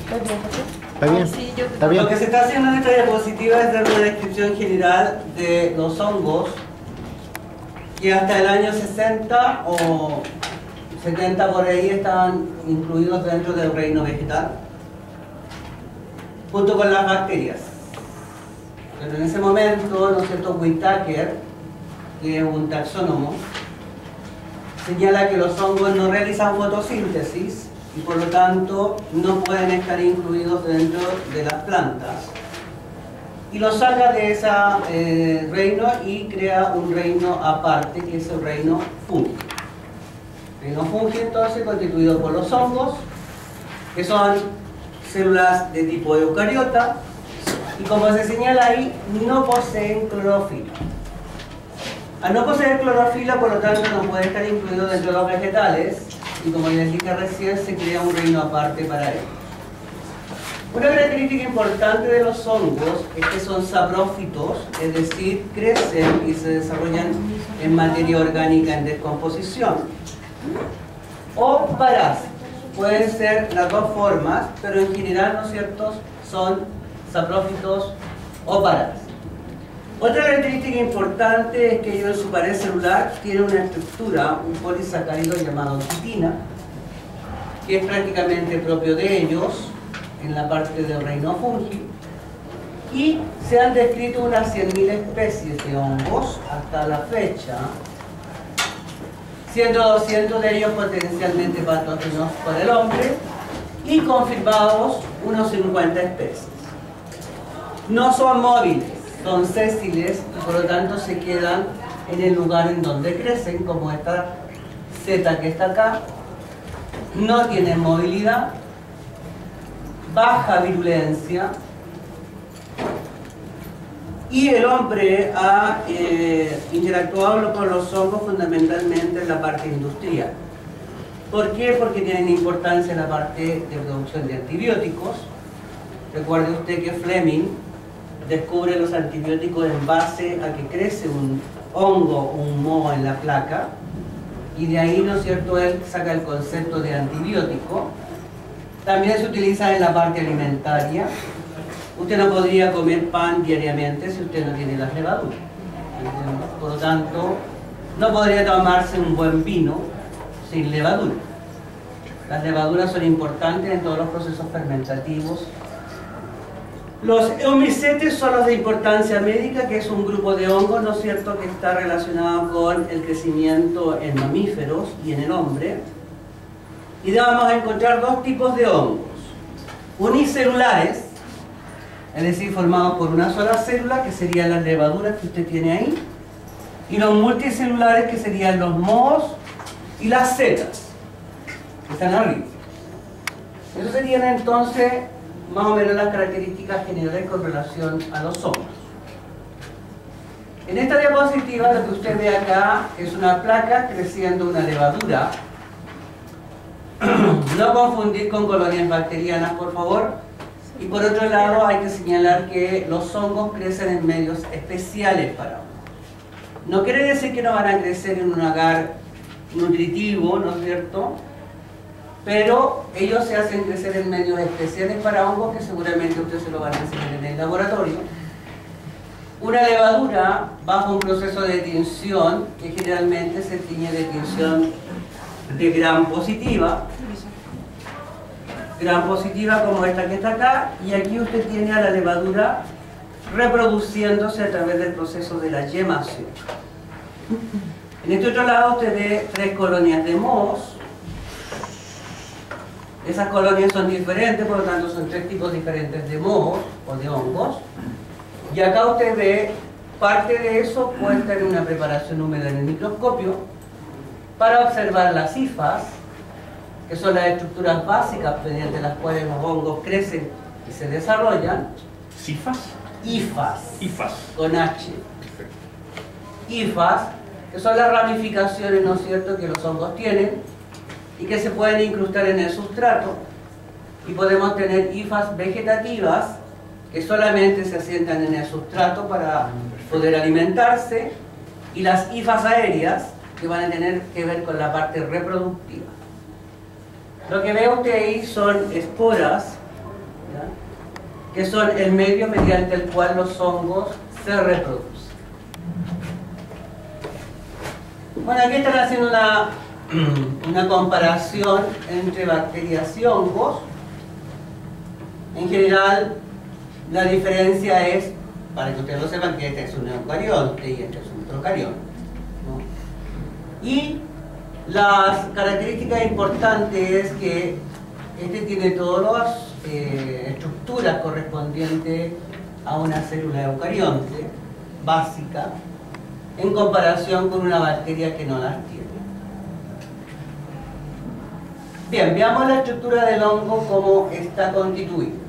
¿Está bien? Sí, ¿Está bien? Lo que se está haciendo en esta diapositiva es dar una descripción general de los hongos que hasta el año 60 o 70 por ahí estaban incluidos dentro del reino vegetal, junto con las bacterias. Pero en ese momento, ¿no es cierto?, Whitaker, que es un taxónomo, señala que los hongos no realizan fotosíntesis y por lo tanto no pueden estar incluidos dentro de las plantas. Y los saca de ese reino y crea un reino aparte, que es el reino fungi. El reino fungi entonces constituido por los hongos, que son células de tipo eucariota, y como se señala ahí, no poseen clorofila. Al no poseer clorofila, por lo tanto, no puede estar incluido dentro de los vegetales, y como les dije recién, se crea un reino aparte para ellos. Una característica importante de los hongos es que son saprófitos, es decir, crecen y se desarrollan en materia orgánica en descomposición. O parásitos. Pueden ser las dos formas, pero en general, ¿no es cierto?, son saprófitos o parásitos. Otra característica importante es que ellos en su pared celular tienen una estructura, un polisacárido llamado quitina, que es prácticamente propio de ellos en la parte del reino fungi, y se han descrito unas 100.000 especies de hongos hasta la fecha, siendo 200 de ellos potencialmente patógenos para el hombre y confirmados unos 50 especies. No son móviles, son sésiles y por lo tanto se quedan en el lugar en donde crecen, como esta seta que está acá. No tienen movilidad, baja virulencia, y el hombre ha interactuado con los hongos fundamentalmente en la parte industrial. ¿Por qué? Porque tienen importancia en la parte de producción de antibióticos. Recuerde usted que Fleming descubre los antibióticos en base a que crece un hongo, un moho en la placa, y de ahí, ¿no es cierto?, él saca el concepto de antibiótico. También se utiliza en la parte alimentaria. Usted no podría comer pan diariamente si usted no tiene las levaduras. Por lo tanto, no podría tomarse un buen vino sin levadura. Las levaduras son importantes en todos los procesos fermentativos. Los eumicetes son los de importancia médica, que es un grupo de hongos, ¿no es cierto?, que está relacionado con el crecimiento en mamíferos y en el hombre. Y vamos a encontrar dos tipos de hongos: unicelulares, es decir, formados por una sola célula, que serían las levaduras que usted tiene ahí, y los multicelulares, que serían los mohos y las setas, que están arriba. Eso serían entonces más o menos las características generales con relación a los hongos. En esta diapositiva lo que usted ve acá es una placa creciendo una levadura. No confundir con colonias bacterianas, por favor. Y por otro lado hay que señalar que los hongos crecen en medios especiales para hongos. No quiere decir que no van a crecer en un agar nutritivo, ¿no es cierto?, pero ellos se hacen crecer en medios especiales para hongos, que seguramente ustedes se lo van a enseñar en el laboratorio. Una levadura bajo un proceso de tinción, que generalmente se tiñe de tinción de gram positiva como esta que está acá, y aquí usted tiene a la levadura reproduciéndose a través del proceso de la yemación. En este otro lado usted ve 3 colonias de mohos. Esas colonias son diferentes, por lo tanto son 3 tipos diferentes de mohos o de hongos. Y acá usted ve parte de eso puesta en una preparación húmeda en el microscopio para observar las hifas, que son las estructuras básicas mediante las cuales los hongos crecen y se desarrollan. ¿Cifas? Hifas. Hifas. Con H. Hifas, que son las ramificaciones, ¿no es cierto?, que los hongos tienen y que se pueden incrustar en el sustrato. Y podemos tener hifas vegetativas que solamente se asientan en el sustrato para poder alimentarse, y las hifas aéreas, que van a tener que ver con la parte reproductiva. Lo que ve usted ahí son esporas que son el medio mediante el cual los hongos se reproducen. Bueno, aquí están haciendo una comparación entre bacterias y hongos. En general, la diferencia es, para que ustedes lo sepan, que este es un eucarionte y este es un procarionte, ¿no? Y las características importantes es que este tiene todas las estructuras correspondientes a una célula eucarionte básica, en comparación con una bacteria que no las tiene. Bien, veamos la estructura del hongo, cómo está constituido.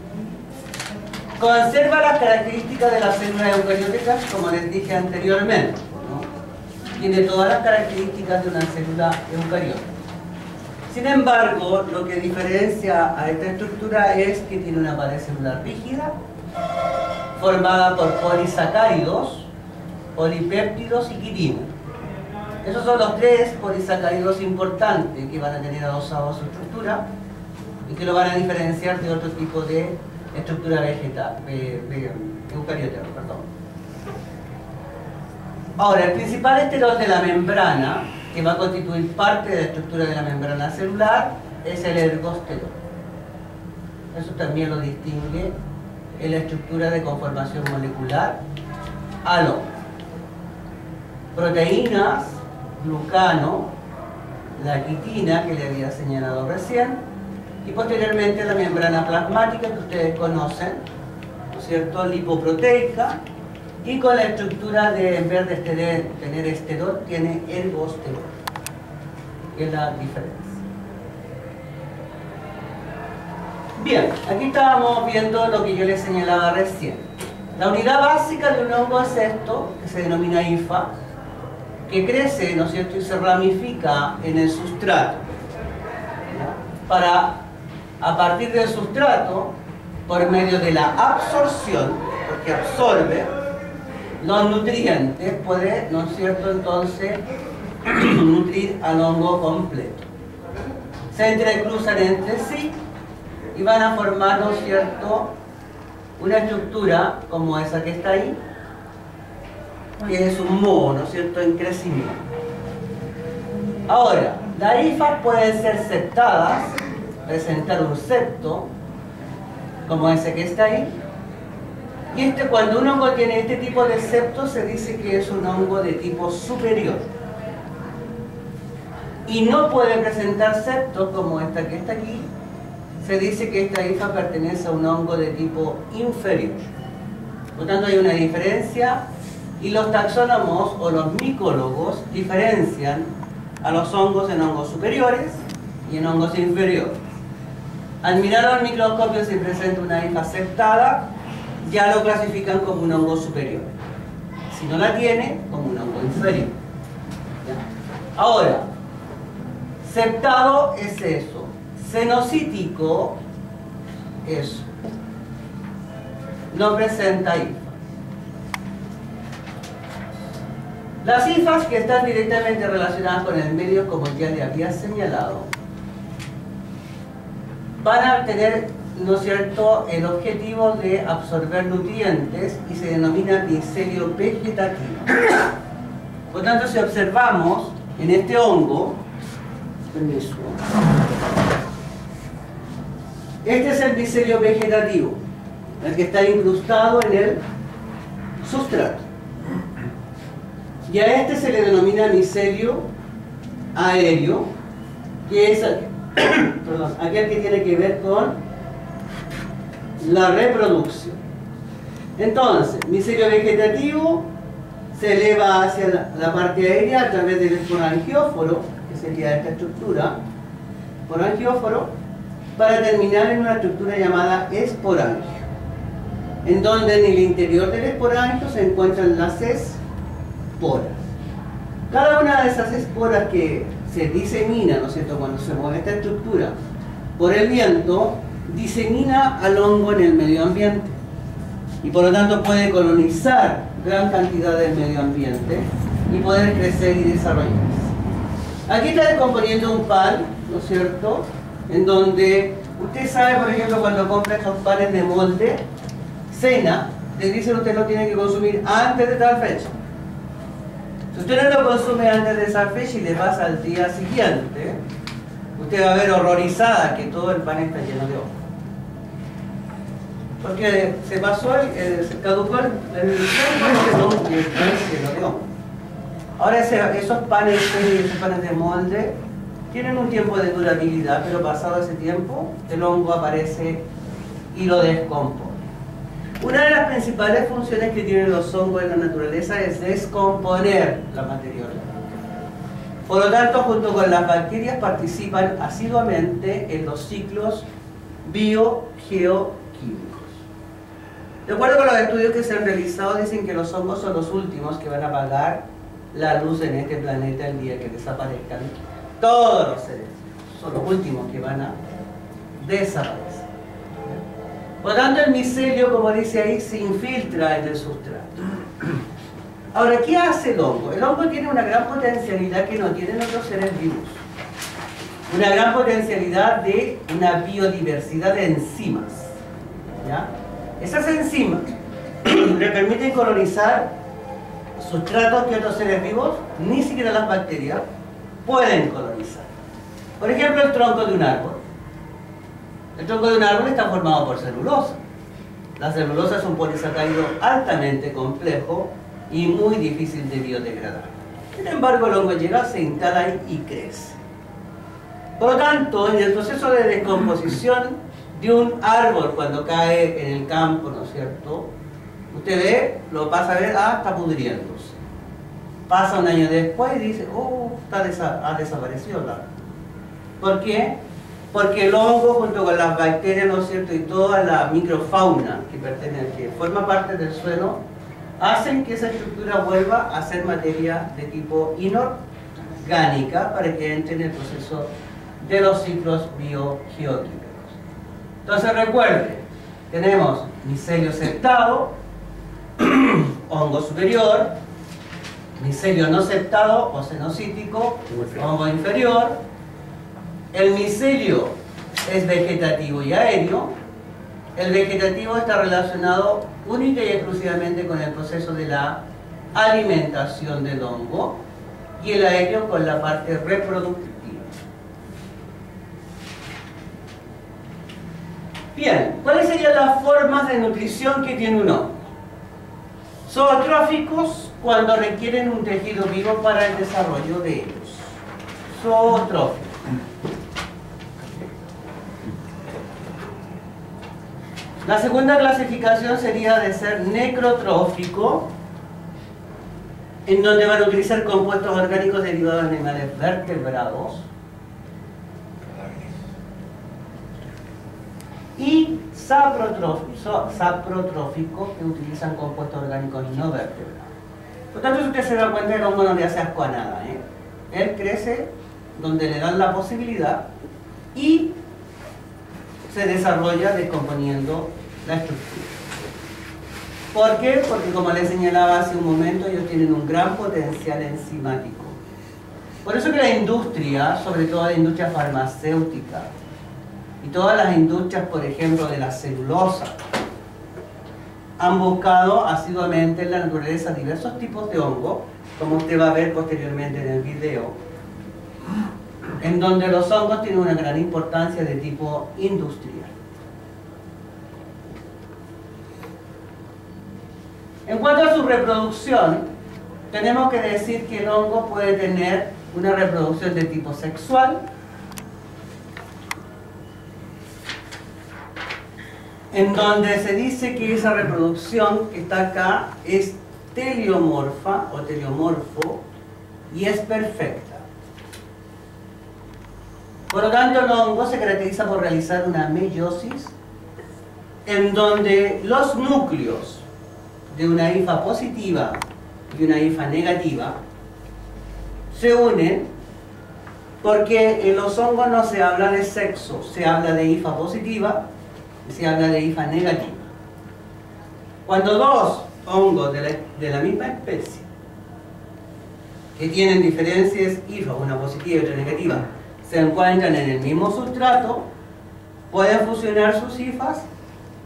Conserva las características de las células eucarióticas, como les dije anteriormente, ¿no? Tiene todas las características de una célula eucariótica. Sin embargo, lo que diferencia a esta estructura es que tiene una pared celular rígida, formada por polisacáridos, polipéptidos y quitina. Esos son los tres polisacáridos importantes que van a tener adosados a su estructura y que lo van a diferenciar de otro tipo de estructura vegetal, eucariótica, perdón. Ahora, el principal esterol de la membrana, que va a constituir parte de la estructura de la membrana celular, es el ergosterol. Eso también lo distingue en la estructura de conformación molecular al hongo. Proteínas, glucano, la quitina que le había señalado recién, y posteriormente la membrana plasmática que ustedes conocen, ¿no es cierto?, lipoproteica, y con la estructura de, en vez de tener esterol, tiene ergosterol, que es la diferencia. Bien, aquí estábamos viendo lo que yo les señalaba recién. La unidad básica de un hongo es esto, que se denomina hifa, que crece, ¿no es cierto?, y se ramifica en el sustrato, ¿no?, para, a partir del sustrato, por medio de la absorción, porque absorbe los nutrientes, puede, ¿no es cierto?, entonces nutrir al hongo completo. Se entrecruzan entre sí y van a formar, ¿no es cierto?, una estructura como esa que está ahí, que es un moho, ¿no es cierto?, en crecimiento. Ahora, las hifas pueden ser septadas, presentar un septo, como ese que está ahí, y cuando un hongo tiene este tipo de septo, se dice que es un hongo de tipo superior. Y no puede presentar septos, como esta que está aquí, se dice que esta hifa pertenece a un hongo de tipo inferior. Por lo tanto, hay una diferencia, y los taxónomos o los micólogos diferencian a los hongos en hongos superiores y en hongos inferiores. Al mirar al microscopio, si presenta una hifa septada, ya lo clasifican como un hongo superior. Si no la tiene, como un hongo inferior. ¿Ya? Ahora, septado es eso. Cenocítico, eso. No presenta hifa. Las hifas que están directamente relacionadas con el medio, como ya le había señalado, van a tener, ¿no es cierto?, el objetivo de absorber nutrientes y se denomina micelio vegetativo. Por tanto, si observamos en este hongo, permiso, este es el micelio vegetativo, el que está incrustado en el sustrato. Y a este se le denomina micelio aéreo, que es perdón, aquel que tiene que ver con la reproducción. Entonces, micelio vegetativo se eleva hacia la parte aérea a través del esporangióforo, que sería esta estructura, esporangióforo, para terminar en una estructura llamada esporangio, en donde en el interior del esporangio se encuentran las esporas. Cada una de esas esporas que se disemina, ¿no es cierto?, cuando se mueve esta estructura por el viento, disemina al hongo en el medio ambiente y por lo tanto puede colonizar gran cantidad del medio ambiente y poder crecer y desarrollarse. Aquí está descomponiendo un pan, ¿no es cierto?, en donde usted sabe, por ejemplo, cuando compra estos panes de molde, cena, le dicen usted lo tiene que consumir antes de tal fecha. Si usted no lo consume antes de esa fecha y le pasa al día siguiente, usted va a ver horrorizada que todo el pan está lleno de hongo. Porque se pasó, se caducó el tiempo y el pan se lleno de hongo. Ahora esos panes de molde tienen un tiempo de durabilidad, pero pasado ese tiempo el hongo aparece y lo descompone. Una de las principales funciones que tienen los hongos en la naturaleza es descomponer la materia orgánica. Por lo tanto, junto con las bacterias participan asiduamente en los ciclos biogeoquímicos. De acuerdo con los estudios que se han realizado, dicen que los hongos son los últimos que van a apagar la luz en este planeta el día que desaparezcan todos los seres. Son los últimos que van a desaparecer. Por lo tanto, el micelio, como dice ahí, se infiltra en el sustrato. Ahora, ¿qué hace el hongo? El hongo tiene una gran potencialidad que no tienen otros seres vivos. Una gran potencialidad de una biodiversidad de enzimas. ¿Ya? Esas enzimas le permiten colonizar sustratos que otros seres vivos, ni siquiera las bacterias, pueden colonizar. Por ejemplo, el tronco de un árbol. El tronco de un árbol está formado por celulosa. La celulosa es un polisacárido altamente complejo y muy difícil de biodegradar. Sin embargo, el hongo llega, se instala ahí y crece. Por lo tanto, en el proceso de descomposición de un árbol cuando cae en el campo, ¿no es cierto? Usted ve, lo pasa a ver, está pudriéndose. Pasa un año después y dice, ha desaparecido el árbol. ¿Por qué? Porque el hongo junto con las bacterias, ¿no es cierto?, y toda la microfauna que forma parte del suelo, hacen que esa estructura vuelva a ser materia de tipo inorgánica para que entre en el proceso de los ciclos biogeoquímicos. Entonces recuerde, tenemos micelio septado, hongo superior, micelio no septado o cenocítico, hongo inferior. El micelio es vegetativo y aéreo. El vegetativo está relacionado única y exclusivamente con el proceso de la alimentación del hongo y el aéreo con la parte reproductiva. Bien, ¿cuáles serían las formas de nutrición que tiene un hongo? Zootróficos, cuando requieren un tejido vivo para el desarrollo de ellos. Zootróficos. La segunda clasificación sería de ser necrotrófico, en donde van a utilizar compuestos orgánicos derivados de animales vertebrados. Y saprotrófico, que utilizan compuestos orgánicos no vertebrados. Por tanto, si usted se da cuenta, el hongo no le hace asco a nada. Él crece donde le dan la posibilidad y se desarrolla descomponiendo la estructura. ¿Por qué? Porque, como les señalaba hace un momento, ellos tienen un gran potencial enzimático. Por eso que la industria, sobre todo la industria farmacéutica y todas las industrias, por ejemplo, de la celulosa, han buscado asiduamente en la naturaleza diversos tipos de hongo, como usted va a ver posteriormente en el video, en donde los hongos tienen una gran importancia de tipo industrial. En cuanto a su reproducción, tenemos que decir que el hongo puede tener una reproducción de tipo sexual, en donde se dice que esa reproducción que está acá es teleomorfa o teleomorfo y es perfecta. Por lo tanto, el hongo se caracteriza por realizar una meiosis en donde los núcleos de una hifa positiva y una hifa negativa se unen, porque en los hongos no se habla de sexo, se habla de hifa positiva y se habla de hifa negativa. Cuando dos hongos de la misma especie, que tienen diferentes hifas, una positiva y otra negativa, se encuentran en el mismo sustrato, pueden fusionar sus hifas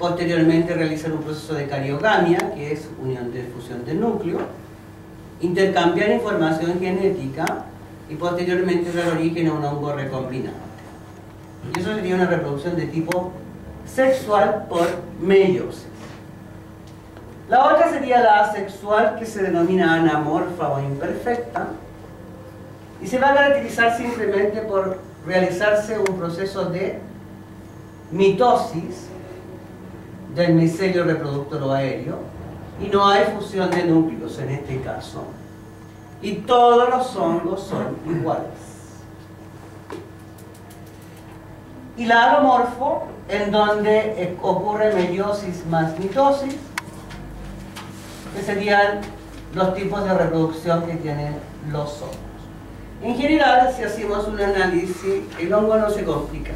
posteriormente realizan un proceso de cariogamia, que es unión de fusión del núcleo, intercambiar información genética y posteriormente dar origen a un hongo recombinante. Y eso sería una reproducción de tipo sexual por meiosis. La otra sería la asexual, que se denomina anamorfa o imperfecta, y se va a caracterizar simplemente por realizarse un proceso de mitosis del micelio reproductor o aéreo, y no hay fusión de núcleos en este caso. Y todos los hongos son iguales. Y la alomorfo, en donde ocurre meiosis más mitosis, que serían los tipos de reproducción que tienen los hongos. En general, si hacemos un análisis, el hongo no se complica.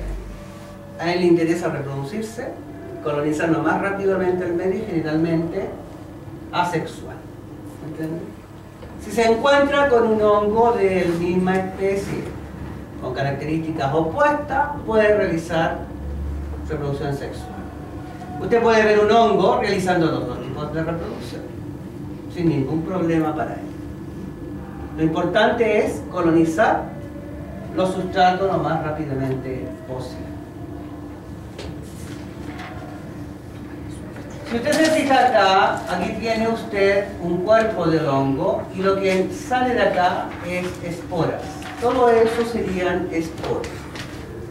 A él le interesa reproducirse, colonizar lo más rápidamente el medio y generalmente asexual. ¿Entienden? Si se encuentra con un hongo de la misma especie, con características opuestas, puede realizar reproducción sexual. Usted puede ver un hongo realizando los dos tipos de reproducción, sin ningún problema para él. Lo importante es colonizar los sustratos lo más rápidamente posible. Si usted se fija acá, aquí tiene usted un cuerpo del hongo y lo que sale de acá es esporas. Todo eso serían esporas.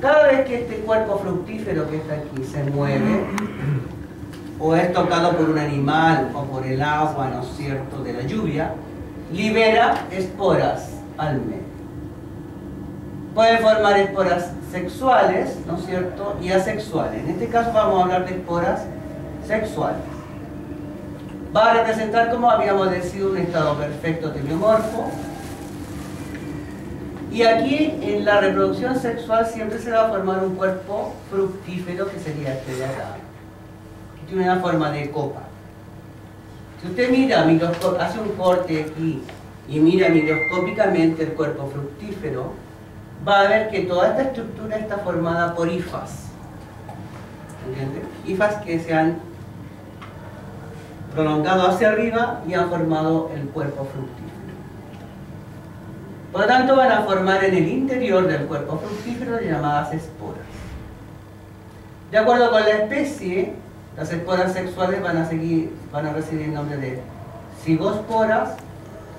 Cada vez que este cuerpo fructífero que está aquí se mueve o es tocado por un animal o por el agua, ¿no es cierto?, de la lluvia, libera esporas al medio. Puede formar esporas sexuales, ¿no es cierto?, y asexuales. En este caso vamos a hablar de esporas sexuales. Va a representar, como habíamos decidido, un estado perfecto teliomorfo. Y aquí en la reproducción sexual siempre se va a formar un cuerpo fructífero, que sería este de acá, que tiene una forma de copa. Si usted mira, hace un corte aquí y mira microscópicamente el cuerpo fructífero, va a ver que toda esta estructura está formada por hifas. ¿Entiende? Hifas que se han prolongado hacia arriba y han formado el cuerpo fructífero. Por lo tanto, van a formar en el interior del cuerpo fructífero llamadas esporas. De acuerdo con la especie, las esporas sexuales van a recibir el nombre de cigosporas,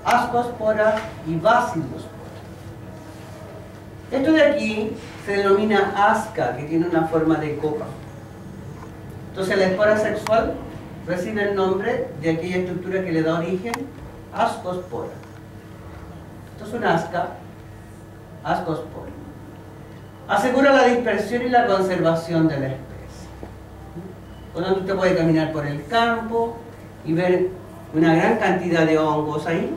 ascosporas y bacilosporas. Esto de aquí se denomina asca, que tiene una forma de copa. Entonces la espora sexual recibe el nombre de aquella estructura que le da origen, ascospora. Esto es un asca, ascospora. Asegura la dispersión y la conservación de la especie. Por lo tanto, usted puede caminar por el campo y ver una gran cantidad de hongos ahí,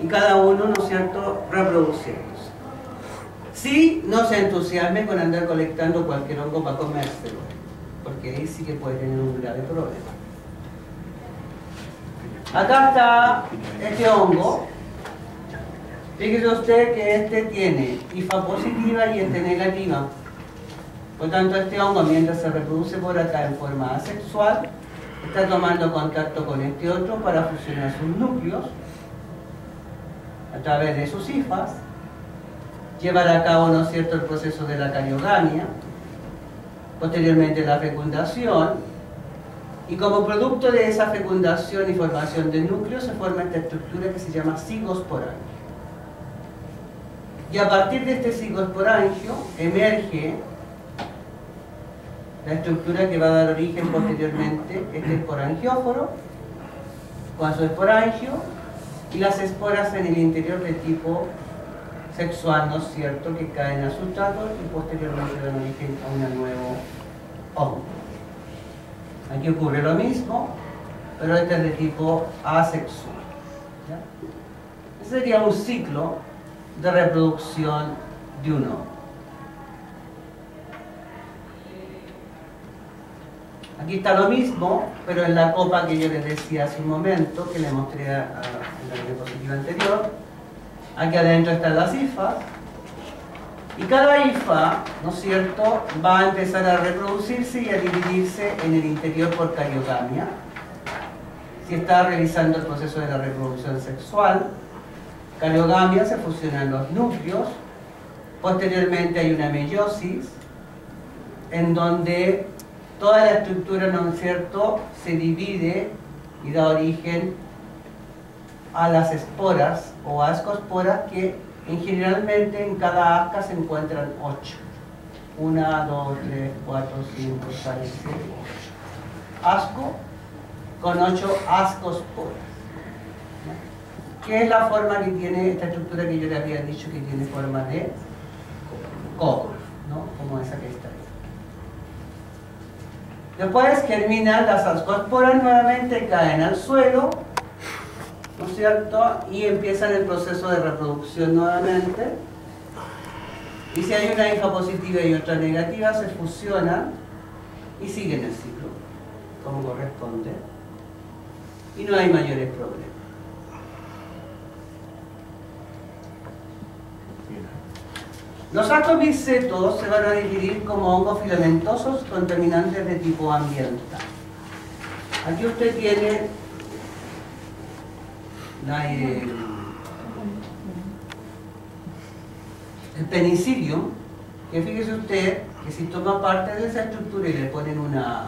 y cada uno, ¿no es cierto?, reproduciéndose. Sí, no se entusiasme con andar colectando cualquier hongo para comérselo, porque ahí sí que puede tener un grave problema. Acá está este hongo. Fíjese usted que este tiene hifa positiva y este negativa. Por tanto, este hongo, mientras se reproduce por acá en forma asexual, está tomando contacto con este otro para fusionar sus núcleos a través de sus hifas, llevar a cabo, ¿no es cierto?, el proceso de la cariogamia, posteriormente la fecundación, y como producto de esa fecundación y formación del núcleo se forma esta estructura que se llama cigosporangio. Y a partir de este cigosporangio emerge la estructura que va a dar origen posteriormente, este esporangióforo, con su esporangio, y las esporas en el interior de tipo sexual, ¿no es cierto?, que caen a sustrato y posteriormente dan origen a un nuevo hongo. Aquí ocurre lo mismo, pero este es de tipo asexual. ¿Ya? Ese sería un ciclo de reproducción de un hongo. Aquí está lo mismo, pero en la copa que yo les decía hace un momento, que le mostré en la diapositiva anterior. Aquí adentro están las hifas, Y cada hifa, ¿no es cierto?, va a empezar a reproducirse y a dividirse en el interior por cariogamia. Si está realizando el proceso de la reproducción sexual, cariogamia, se fusionan los núcleos. Posteriormente hay una meiosis, en donde toda la estructura, ¿no es cierto?, se divide y da origen a las esporas o ascosporas, que generalmente en cada asca se encuentran 8. 1, 2, 3, 4, 5, 6, 7, 8. Asco con 8 ascosporas. ¿Qué es la forma que tiene esta estructura que yo le había dicho que tiene forma de coco, ¿no?, como esa que está ahí? Después germinan las ascosporas nuevamente, caen al suelo, ¿no es cierto?, y empiezan el proceso de reproducción nuevamente. Y si hay una hifa positiva y otra negativa, se fusionan y siguen el ciclo como corresponde, y no hay mayores problemas. Los ascomicetos se van a dividir como hongos filamentosos contaminantes de tipo ambiental. Aquí usted tiene el penicillium, que fíjese usted que si toma parte de esa estructura y le ponen una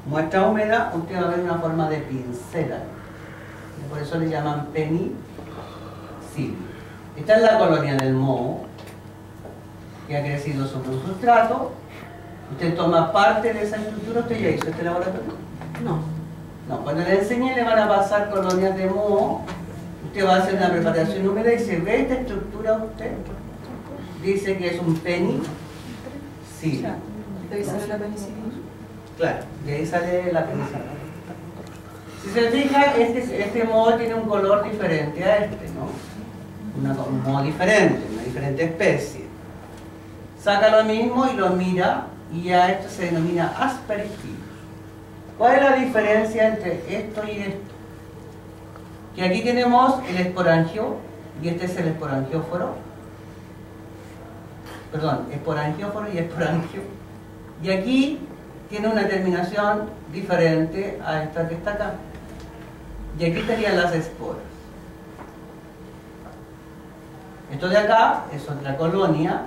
muestra húmeda, usted va a ver una forma de pincel. Por eso le llaman penicillium. Esta es la colonia del moho, que ha crecido sobre un sustrato. Usted toma parte de esa estructura. ¿Usted ya hizo este laboratorio? No, cuando le enseñe le van a pasar colonias de moho. Usted va a hacer una preparación húmeda y se ve esta estructura. Usted dice que es un penicillium. ¿De ahí sale la penicilina? Claro, de ahí sale la penicilina. Si se fija, este moho tiene un color diferente a este, ¿no? Un moho diferente, una diferente especie. Saca lo mismo y lo mira, y ya esto se denomina Aspergillus. ¿Cuál es la diferencia entre esto y esto? Que aquí tenemos el esporangio, y este es el esporangióforo. Perdón, esporangióforo y esporangio. Y aquí tiene una terminación diferente a esta que está acá. Y aquí estarían las esporas. Esto de acá es otra colonia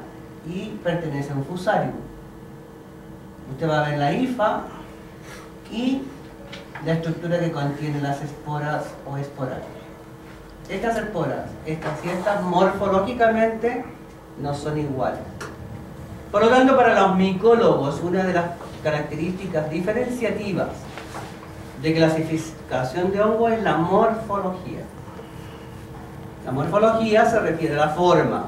y pertenece a un fusarium. Usted va a ver la hifa y la estructura que contiene las esporas o esporarios. Estas esporas, estas y estas, morfológicamente no son iguales. Por lo tanto, para los micólogos, una de las características diferenciativas de clasificación de hongo es la morfología. La morfología se refiere a la forma.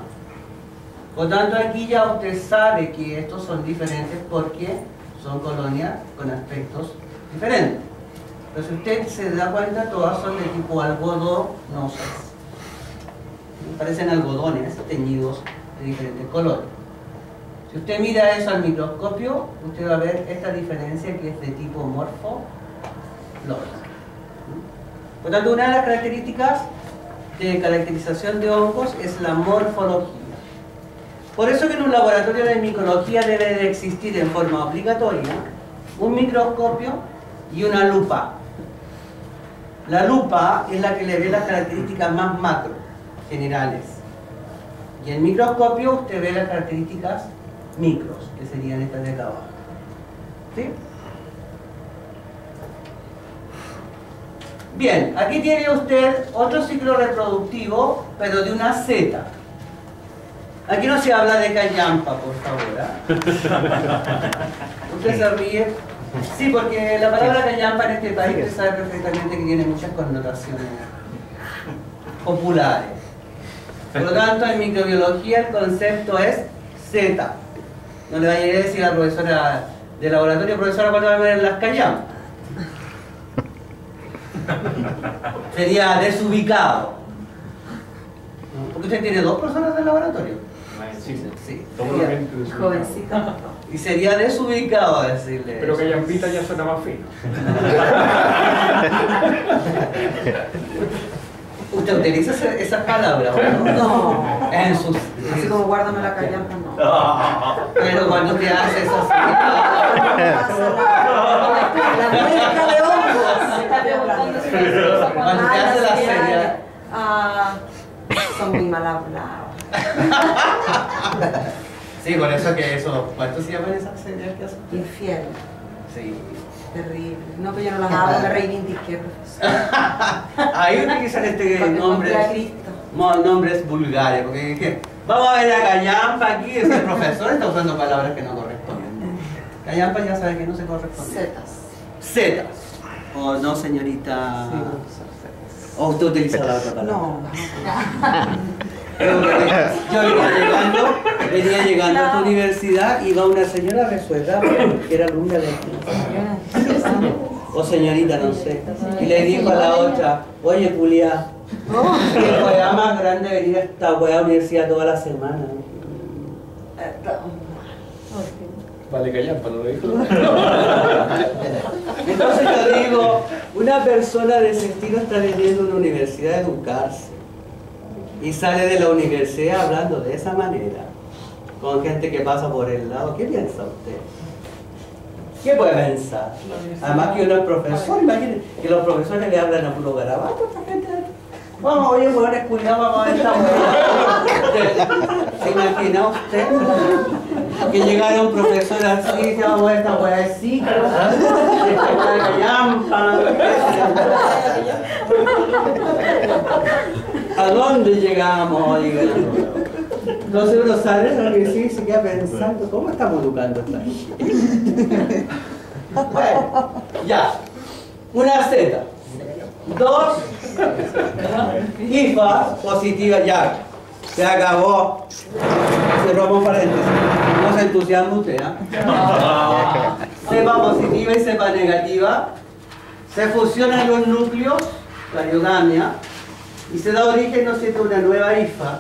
Por tanto, aquí ya usted sabe que estos son diferentes porque son colonias con aspectos diferentes. Pero si usted se da cuenta, todas son de tipo algodonosas. Parecen algodones teñidos de diferentes colores. Si usted mira eso al microscopio, usted va a ver esta diferencia que es de tipo morfológico. Por tanto, una de las características de caracterización de hongos es la morfología. Por eso que en un laboratorio de micología debe de existir en forma obligatoria un microscopio y una lupa. La lupa es la que le ve las características más macro, generales. Y en el microscopio usted ve las características micros, que serían estas de acá abajo. ¿Sí? Bien, aquí tiene usted otro ciclo reproductivo, pero de una seta. Aquí no se habla de callampa, por favor. Usted se ríe. Sí, porque la palabra callampa en este país usted sabe perfectamente que tiene muchas connotaciones populares. Por lo tanto, en microbiología el concepto es seta. No le vaya a decir a la profesora de laboratorio, profesora, ¿cuándo va a ver las callampas? Sería desubicado. Porque usted tiene dos personas del laboratorio. Sí. Jovencita. Y sería desubicado decirle. Pero que llampita ya suena más fino. ¿Usted utiliza esas palabras? No. En sus Así como guárdame la callampa, no. Pero cuando te haces así, La mezcla de hongos. cuando te haces la serie. Son muy mal hablados. Sí, por eso que eso. ¿Cuánto se llaman esas series que hacen? Infierno. Sí. Terrible. No, que yo no las hago, me reivindiqué, profesor. Ahí utilizan Contra Cristo. nombres vulgares, porque dije, vamos a ver a Callampa aquí, ese profesor está usando palabras que no corresponden. Callampa ya sabe que no se corresponde. Zetas. O no, señorita. Sí, profesor, zetas. O usted utiliza la otra palabra. No. Yo venía llegando a tu universidad y va una señora resuelta que era alumna de aquí. O señorita, no sé. Y le dijo a la otra, oye, Julia, que weá más grande venir a esta weá universidad toda la semana. Vale, callampa, ¿no lo dijo? Entonces yo digo, una persona de ese estilo está viniendo a una universidad a educarse. Y sale de la universidad hablando de esa manera, con gente que pasa por el lado. ¿Qué piensa usted? ¿Qué puede pensar? Además que uno es profesor, imagínense que los profesores le hablan a puro garabato a esta gente. Vamos, oye, hueones culiados, vamos a ver esta hueá. ¿Se imagina usted? Que llegara un profesor así, que vamos a ver esta hueá de ciclo, esta hueá de callampa. ¿A dónde llegamos? Oiga? Entonces uno sale de la universidad y se queda pensando, ¿cómo estamos educando a esta gente? Bueno, ya. Una Z. 2 IFA positiva, ya. Se acabó. Cerramos paréntesis. No se entusiasma usted, ¿ah? Cepa positiva y cepa negativa. Se fusionan los núcleos, cariogamia, y se da origen, ¿no es cierto?, a una nueva IFA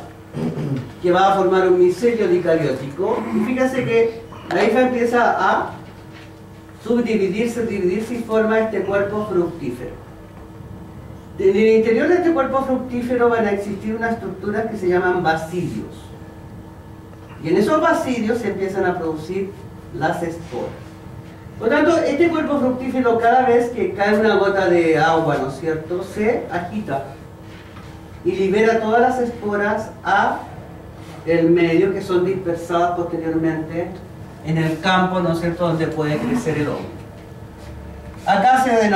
que va a formar un micelio dicariótico. Y fíjense que la IFA empieza a subdividirse, dividirse y forma este cuerpo fructífero. En el interior de este cuerpo fructífero van a existir unas estructuras que se llaman basidios. Y en esos basidios se empiezan a producir las esporas. Por lo tanto, este cuerpo fructífero, cada vez que cae una gota de agua, ¿no es cierto?, se agita y libera todas las esporas a el medio, que son dispersadas posteriormente en el campo, ¿no es cierto?, donde puede crecer el hongo. Acá se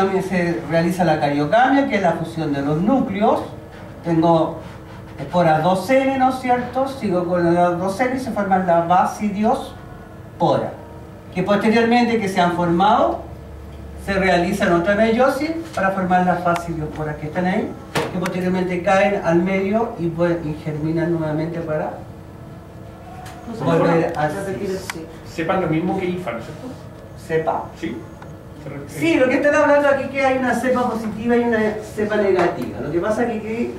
realiza la cariogamia, que es la fusión de los núcleos. Tengo esporas 2N, ¿no es cierto?, sigo con las 2N y se forman las basidiosporas, que posteriormente que se han formado, se realizan otra meiosis para formar las basidiosporas que están ahí, que posteriormente caen al medio y germinan nuevamente para volver a repetir el ciclo. Sepan lo mismo que IFA, ¿no es cierto? Cepa. Sí. Sí, lo que están hablando aquí es que hay una cepa positiva y una cepa negativa. Lo que pasa es que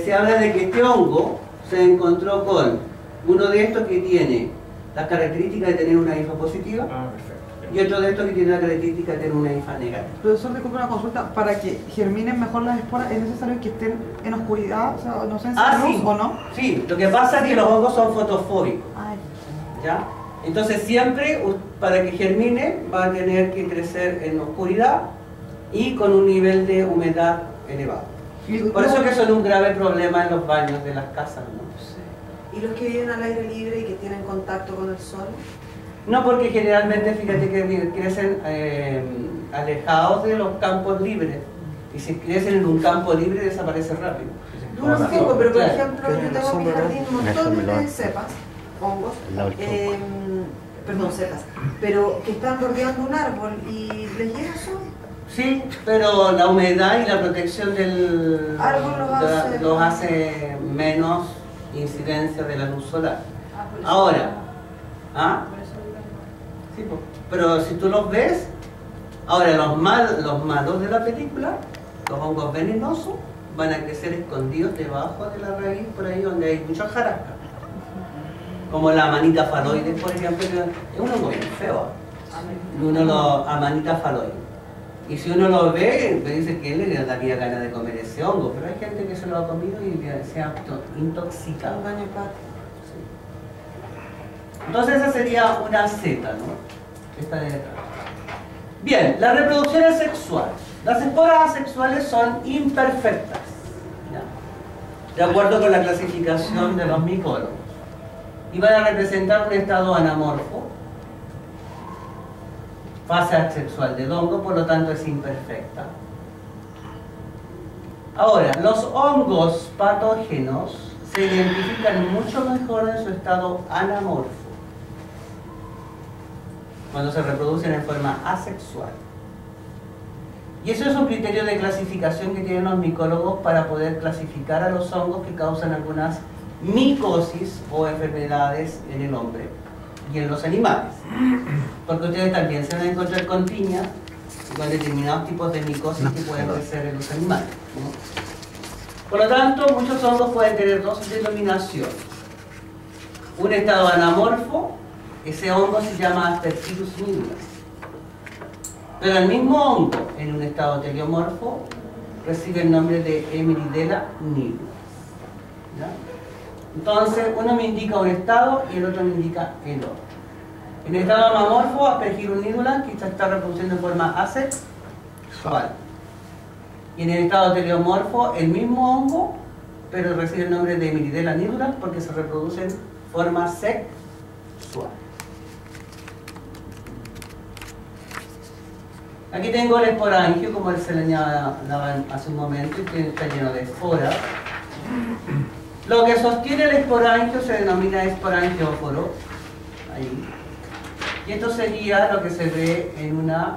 se habla de que este hongo se encontró con uno de estos que tiene las características de tener una IFA positiva. Ah, perfecto. Y otro de estos que tiene la característica de tener una IFA negativa. Profesor, disculpe una consulta. Para que germinen mejor las esporas, ¿es necesario que estén en oscuridad? O sea, no sé, en luz Sí. o no. Sí, lo que pasa es que los hongos son fotofóbicos. Ay. ¿Ya? Entonces siempre, para que germine, va a tener que crecer en oscuridad y con un nivel de humedad elevado. Por eso que son un grave problema en los baños de las casas, ¿no? ¿Y los que viven al aire libre y que tienen contacto con el sol? No, porque generalmente, fíjate que crecen alejados de los campos libres. Y si crecen en un campo libre, desaparecen rápido. Dura un tiempo, pero por Claro. ejemplo, yo tengo en mi jardín un montón de cepas, hongos, cepas, pero que están bordeando un árbol y les llega sol. Sí, pero la humedad y la protección del árbol los hace menos incidencia de la luz solar. Ahora, ¿ah? Sí, pues, pero si tú los ves, ahora los malos de la película, los hongos venenosos, van a crecer escondidos debajo de la raíz, por ahí donde hay mucha jarasca. Como la amanita faloides, por ejemplo, que es un hongo bien feo. Amanita faloides. Y si uno lo ve, me dice que él le daría ganas de comer ese hongo, pero hay gente que se lo ha comido y se ha intoxicado. Un daño hepático. Entonces esa sería una zeta, ¿no? Esta de acá. Bien, la reproducción asexual. Las esporas asexuales son imperfectas, ¿ya? De acuerdo con la clasificación de los micólogos. Y van a representar un estado anamorfo, fase asexual del hongo, por lo tanto es imperfecta. Ahora, los hongos patógenos se identifican mucho mejor en su estado anamorfo, cuando se reproducen en forma asexual. Y eso es un criterio de clasificación que tienen los micólogos para poder clasificar a los hongos que causan algunas micosis o enfermedades en el hombre y en los animales. Porque ustedes también se van a encontrar con piña y con determinados tipos de micosis que pueden crecer en los animales, ¿no? Por lo tanto, muchos hongos pueden tener dos denominaciones. Un estado anamorfo, ese hongo se llama Aspergillus nidulans. Pero el mismo hongo, en un estado teleomorfo, recibe el nombre de Emeridella nidulans. ¿Ya? Entonces, uno me indica un estado y el otro me indica el otro. En el estado anamorfo, Aspergillus nidulans, que se está reproduciendo en forma asexual. Y en el estado teleomorfo, el mismo hongo, pero recibe el nombre de Emeridella nidulans porque se reproduce en forma sexual. Aquí tengo el esporangio, como se le señalaba hace un momento, y que está lleno de esporas. Lo que sostiene el esporangio se denomina esporangióforo. Ahí. Y esto sería lo que se ve en una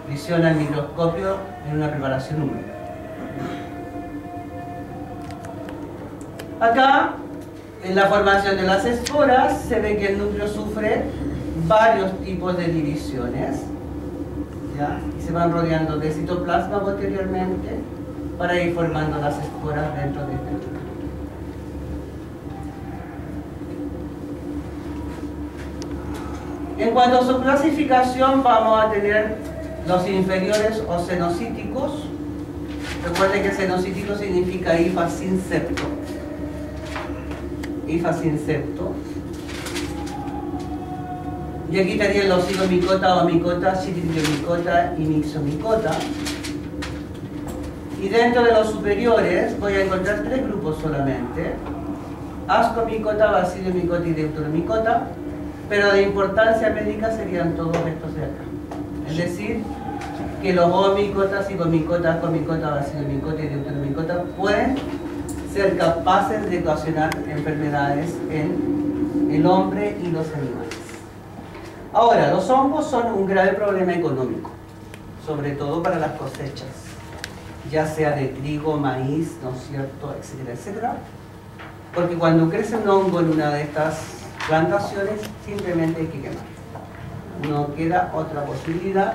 visión al microscopio en una preparación húmeda. Acá, en la formación de las esporas, se ve que el núcleo sufre varios tipos de divisiones, ¿ya? Y se van rodeando de citoplasma posteriormente para ir formando las esporas dentro de este núcleo. En cuanto a su clasificación, vamos a tener los inferiores o cenocíticos. Recuerden que cenocítico significa hifa sin septo. Hifa sin septo. Y aquí estarían los zigomicota, omicota, citridiomicota y mixomicota. Y dentro de los superiores voy a encontrar tres grupos solamente: ascomicota, basidiomicota y deuteromicota. Pero de importancia médica serían todos estos de acá. Es decir, que los omicota, zigomicota, ascomicota, basidiomicota y deuteromicota pueden ser capaces de ocasionar enfermedades en el hombre y los animales. Ahora, los hongos son un grave problema económico, sobre todo para las cosechas, ya sea de trigo, maíz, ¿no es cierto?, etcétera, etcétera. Porque cuando crece un hongo en una de estas plantaciones, simplemente hay que quemar. No queda otra posibilidad.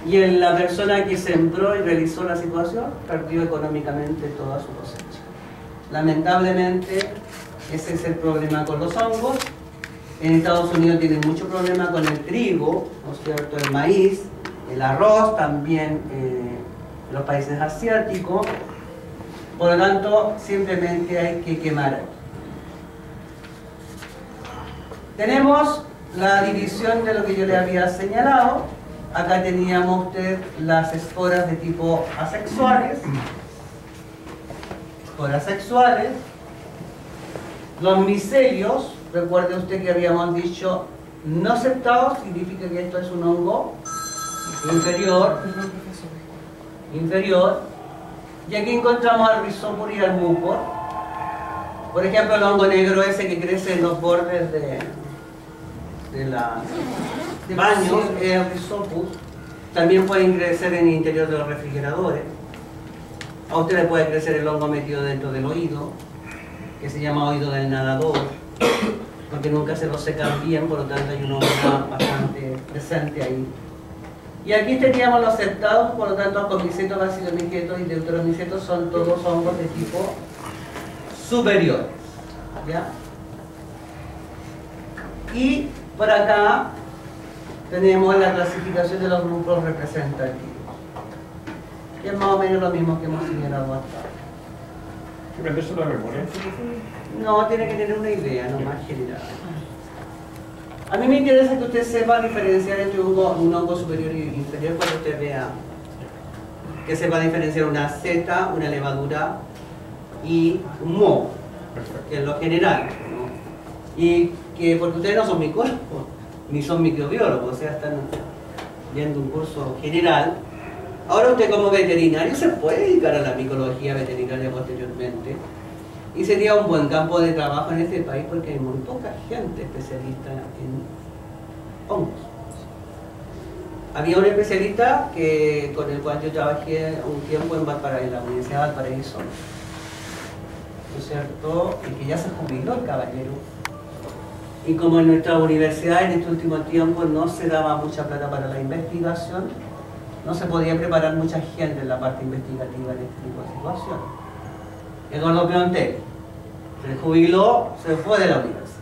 Y la persona que sembró y realizó la situación perdió económicamente toda su cosecha. Lamentablemente, ese es el problema con los hongos. En Estados Unidos tienen mucho problema con el trigo, ¿no es cierto?, el maíz, el arroz, también en los países asiáticos. Por lo tanto, simplemente hay que quemar. Tenemos la división de lo que yo le había señalado. Acá teníamos usted las esporas de tipo asexuales. Esporas sexuales. Los micelios, recuerde usted que habíamos dicho no aceptados, significa que esto es un hongo inferior. Y aquí encontramos al Rhizopus y al Mucor. Por ejemplo, el hongo negro ese que crece en los bordes de baños es el Rhizopus. También pueden crecer en el interior de los refrigeradores. A usted le puede crecer el hongo metido dentro del oído, que se llama oído del nadador, porque nunca se lo secan bien, por lo tanto hay un hongo bastante presente ahí. Y aquí teníamos los aceptados, por lo tanto ascomiceto, basilomiceto y deuteromiceto son todos hongos de tipo superior, ¿ya? Y por acá tenemos la clasificación de los grupos representativos, que es más o menos lo mismo que hemos señalado hasta ahora. ¿Hay que aprenderse la memoria? No, tiene que tener una idea, no más general. A mí me interesa que usted sepa diferenciar entre un hongo superior y inferior cuando usted vea. Que sepa diferenciar una seta, una levadura y un moho, que es lo general, ¿no? Y que, porque ustedes no son micólogos, ni son microbiólogos, o sea, están viendo un curso general. Ahora usted como veterinario se puede dedicar a la micología veterinaria posteriormente. Y sería un buen campo de trabajo en este país porque hay muy poca gente especialista en hongos. Había un especialista con el cual yo trabajé un tiempo en la Universidad de Valparaíso, ¿no es cierto? Y que ya se jubiló el caballero. Y como en nuestra universidad en este último tiempo no se daba mucha plata para la investigación, no se podía preparar mucha gente en la parte investigativa en este tipo de situaciones. Eduardo Piontek se jubiló, se fue de la universidad.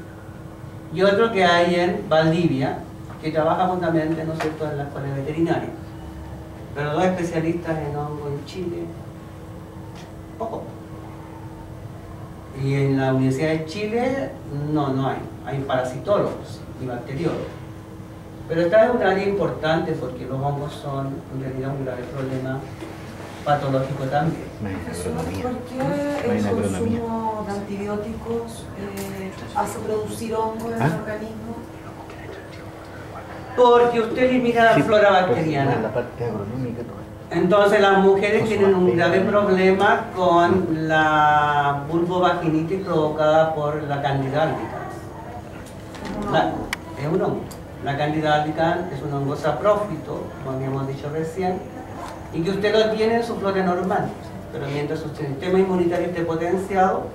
Y otro que hay en Valdivia, que trabaja fundamentalmente, ¿no es cierto?, en la escuela veterinaria. Pero dos especialistas en hongo en Chile, poco. Y en la Universidad de Chile no hay. Hay parasitólogos y bacteriólogos. Pero esta es un área importante porque los hongos son en realidad un grave problema patológico también. Profesor, ¿por qué el consumo de antibióticos hace producir hongos en el organismo? Porque usted elimina la flora bacteriana. La parte agronómica. Entonces las mujeres tienen un grave problema con la vulvovaginitis provocada por la Candida albicans. Es un hongo. La Candida albicans es un hongo saprófito, como habíamos dicho recién, y que usted lo tiene en su flora normal. Pero mientras su sistema inmunitario esté potenciado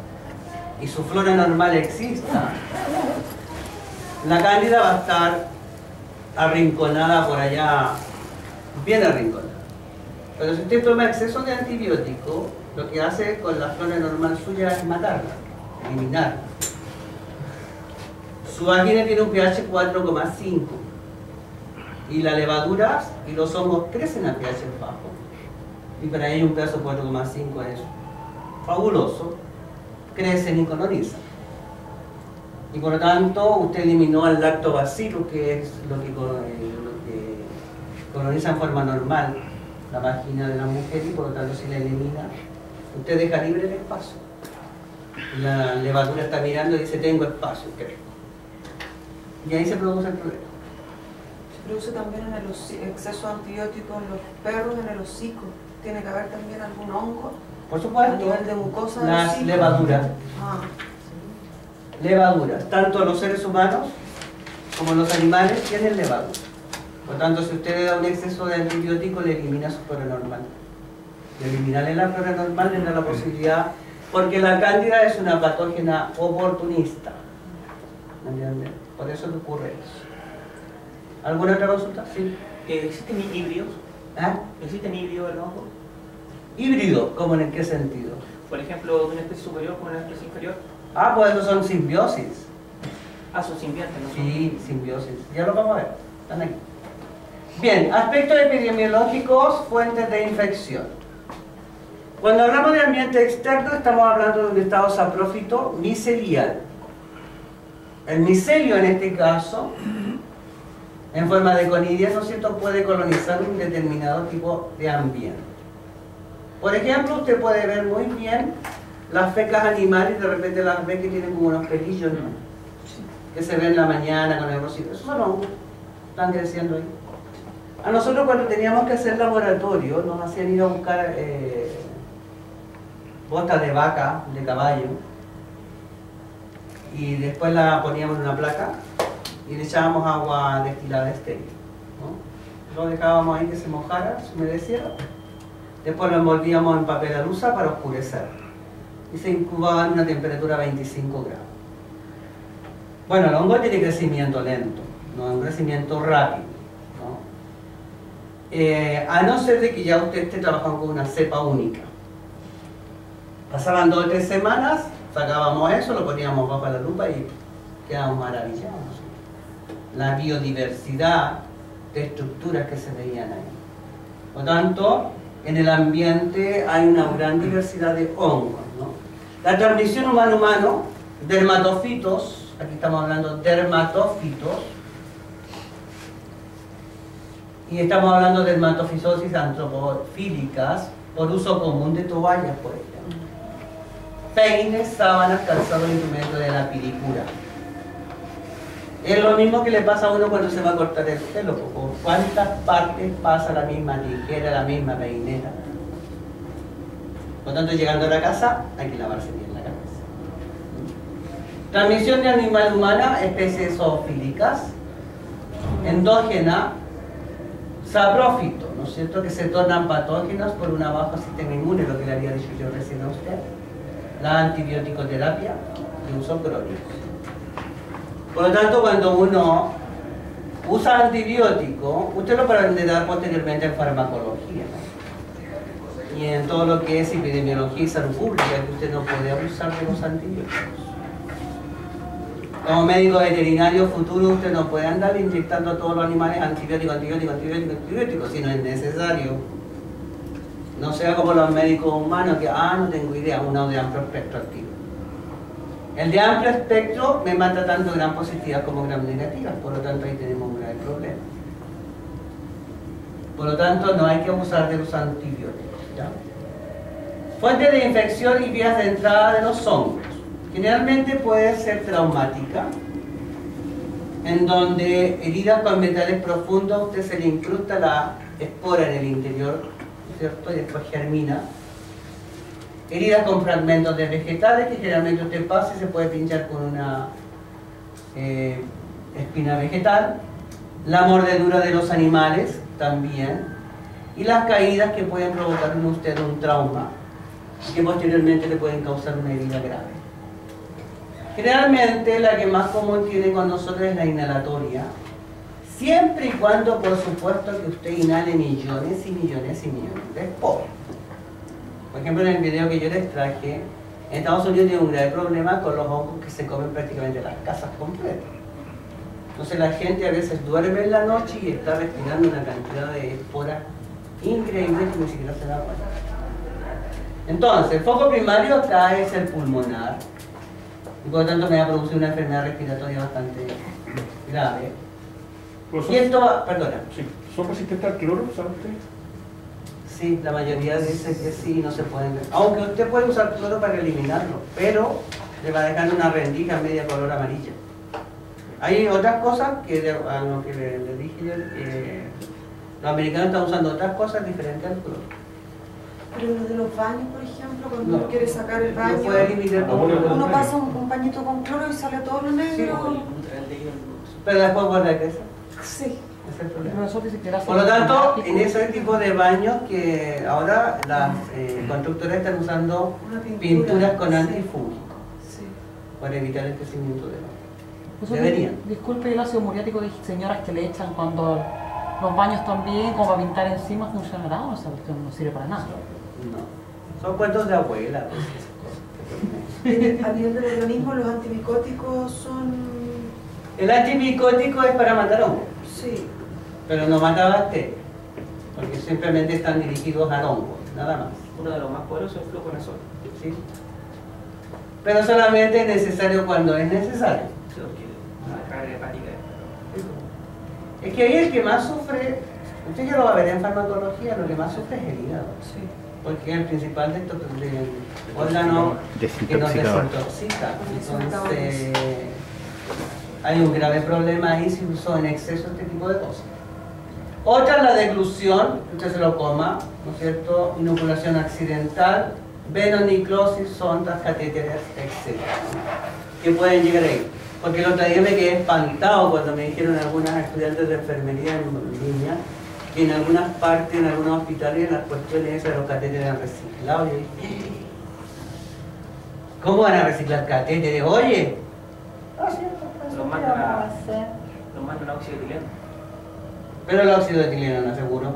y su flora normal exista, la Cándida va a estar arrinconada por allá, bien arrinconada. Pero si usted toma exceso de antibiótico, lo que hace con la flora normal suya es matarla, eliminarla. Su vagina tiene un pH 4,5 y las levaduras y los hongos crecen a pH bajo. Y para ello un pH 4,5 es fabuloso, crecen y colonizan. Y por lo tanto usted eliminó al lactobacillus, que es lo que coloniza en forma normal la vagina de la mujer, y por lo tanto si la elimina, usted deja libre el espacio. La levadura está mirando y dice, tengo espacio, crezco. Y ahí se produce el problema. Se produce también en el exceso de antibióticos en los perros, en el hocico. ¿Tiene que haber también algún hongo? Por supuesto, a nivel de mucosa del las hocico. levaduras. Ah. Levaduras, tanto los seres humanos como los animales tienen levaduras. Por tanto, si usted le da un exceso de antibiótico, le elimina su flora normal. De eliminarle la flora normal le da la posibilidad, porque la cándida es una patógena oportunista. ¿Me entiende? Por eso le ocurre eso. ¿Alguna otra consulta? Sí. ¿Existen híbridos? ¿Ah? ¿Existen híbridos del hongo? ¿Híbrido? ¿Cómo en qué sentido? Por ejemplo, de una especie superior con una especie inferior. Ah, pues esos son simbiosis. Ah, son simbiontes, ¿no? Sí, simbiosis. Ya lo vamos a ver. Están aquí. Bien, aspectos epidemiológicos, fuentes de infección. Cuando hablamos de ambiente externo, estamos hablando de un estado saprófito micelial. El micelio, en este caso, en forma de conidias, ¿no es cierto?, puede colonizar un determinado tipo de ambiente. Por ejemplo, usted puede ver muy bien las fecas animales, de repente las ve que tienen como unos pelillos, ¿no?, que se ven en la mañana con el rocío. Esos son hongos, están creciendo ahí. A nosotros, cuando teníamos que hacer laboratorio, nos hacían ir a buscar botas de vaca, de caballo, y después la poníamos en una placa y le echábamos agua destilada estéril, ¿no? Lo dejábamos ahí que se mojara, se humedeciera, después lo envolvíamos en papel alusa para oscurecer y se incubaba en una temperatura 25 grados. Bueno, el hongo tiene crecimiento lento, no es un crecimiento rápido, ¿no? A no ser de que ya usted esté trabajando con una cepa única. Pasaban 2 o 3 semanas, sacábamos eso, lo poníamos bajo la lupa y quedábamos maravillados. La biodiversidad de estructuras que se veían ahí. Por lo tanto, en el ambiente hay una gran diversidad de hongos, ¿no? La transmisión humano-humano, dermatofitos, aquí estamos hablando de dermatófitos, y estamos hablando de dermatofisosis antropofílicas por uso común de toallas, por ejemplo. Peines, sábanas, calzado, instrumentos de la piricura. Es lo mismo que le pasa a uno cuando se va a cortar el pelo. ¿Por cuántas partes pasa la misma tijera, la misma peineta? Por lo tanto, llegando a la casa, hay que lavarse bien la cabeza. Transmisión de animal humana, especies zoofílicas, endógena, saprófito, ¿no es cierto?, que se tornan patógenos por un bajo sistema inmune, lo que le había dicho yo recién a usted. La antibiótico-terapia de uso crónico. Por lo tanto, cuando uno usa antibiótico, usted lo aprenderá posteriormente en farmacología, ¿no? Y en todo lo que es epidemiología y salud pública, que usted no puede abusar de los antibióticos. Como médico veterinario futuro, usted no puede andar inyectando a todos los animales antibióticos, si no es necesario. No sea como los médicos humanos que, no tengo idea, uno de amplio espectro activo. El de amplio espectro me mata tanto gram positivas como gram negativas, por lo tanto ahí tenemos un grave problema. Por lo tanto, no hay que abusar de los antibióticos, ¿ya? Fuente de infección y vías de entrada de los hongos. Generalmente puede ser traumática, en donde heridas con metales profundos, a usted se le incrusta la espora en el interior, ¿cierto? Y después germina. Heridas con fragmentos de vegetales, que generalmente usted pasa y se puede pinchar con una espina vegetal. La mordedura de los animales también. Y las caídas que pueden provocar en usted un trauma, que posteriormente le pueden causar una herida grave. Generalmente la que más común tiene con nosotros es la inhalatoria, siempre y cuando, por supuesto, que usted inhale millones y millones y millones de esporas. Por ejemplo, en el video que yo les traje, en Estados Unidos tiene un grave problema con los hongos que se comen prácticamente las casas completas. Entonces la gente a veces duerme en la noche y está respirando una cantidad de esporas increíble que ni siquiera se da cuenta. Entonces, el foco primario acá es el pulmonar, y por lo tanto me va a producir una enfermedad respiratoria bastante grave. Y esto va, perdona. Sí. ¿Son resistentes al cloro, sabe usted? Sí, la mayoría dice que sí, no se pueden. Aunque usted puede usar cloro para eliminarlo, pero le va a dejar una rendija media color amarilla. Hay otras cosas que, a lo que le dije yo, los americanos están usando otras cosas diferentes al cloro. Pero los de los baños, por ejemplo, cuando No. uno quiere sacar el baño, No puede eliminar con cloro. uno pasa un pañito con cloro y sale todo lo negro. Sí. Pero después vuelve a crecer. Sí. Ese es el El problema. profesor dice que era Por lo tanto, sintomático. en ese tipo de baños que ahora las constructoras están usando Una pintura. pinturas con Sí. antifúngico Sí. para evitar el crecimiento de los. Profesor, Deberían. disculpe el ácido muriático de señoras que le echan cuando los baños también, como para pintar encima, ¿funcionará o esa cuestión no sirve para nada? No. Son cuentos de abuela. Pues. A nivel del organismo, los antimicóticos son... El antimicótico es para matar hongos, Sí. pero no mata bacterias, porque simplemente están dirigidos al hongo, nada más. Uno de los más poderosos es el fluconazol. ¿Sí? Pero solamente es necesario cuando es necesario. Sí, porque una carga hepática. Es que ahí el que más sufre, usted ya lo va a ver en farmacología, lo que más sufre es el hígado. Sí. Porque es el principal de estos órgano que nos desintoxica. Entonces, hay un grave problema ahí si usó en exceso este tipo de cosas. Otra es la deglución, que usted se lo coma, ¿no es cierto? Inoculación accidental, venoniclosis, sondas, catéteres, etc. Que pueden llegar ahí. Porque el otro día me quedé espantado cuando me dijeron algunas estudiantes de enfermería en línea que en algunas partes, en algunos hospitales, las cuestiones esas de los catéteres han reciclado. Yo dije, ¿cómo van a reciclar catéteres? Oye, Los mandan a óxido de etileno. pero el óxido de etileno no es seguro.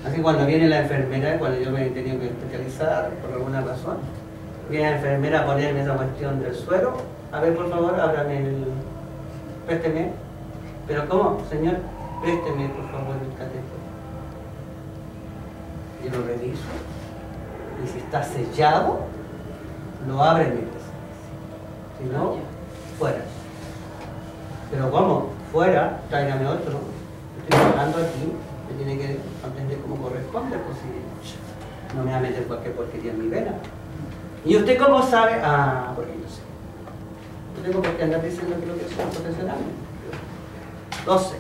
Así cuando viene la enfermera, cuando yo me he tenido que especializar por alguna razón, viene la enfermera a ponerme esa cuestión del suero. A ver, por favor, ábrame el... présteme. Pero ¿cómo? Señor, présteme por favor el catéter. Yo lo reviso. Y si está sellado, lo abre y metes. Si no, fuera. Pero ¿cómo? Fuera, tráigame otro. Estoy pagando aquí, me tiene que atender como corresponde, pues si no me va a meter cualquier porquería en mi vena. ¿Y usted cómo sabe? Ah, porque yo sé. No tengo por qué andar diciendo que lo que soy profesional. Lo sé,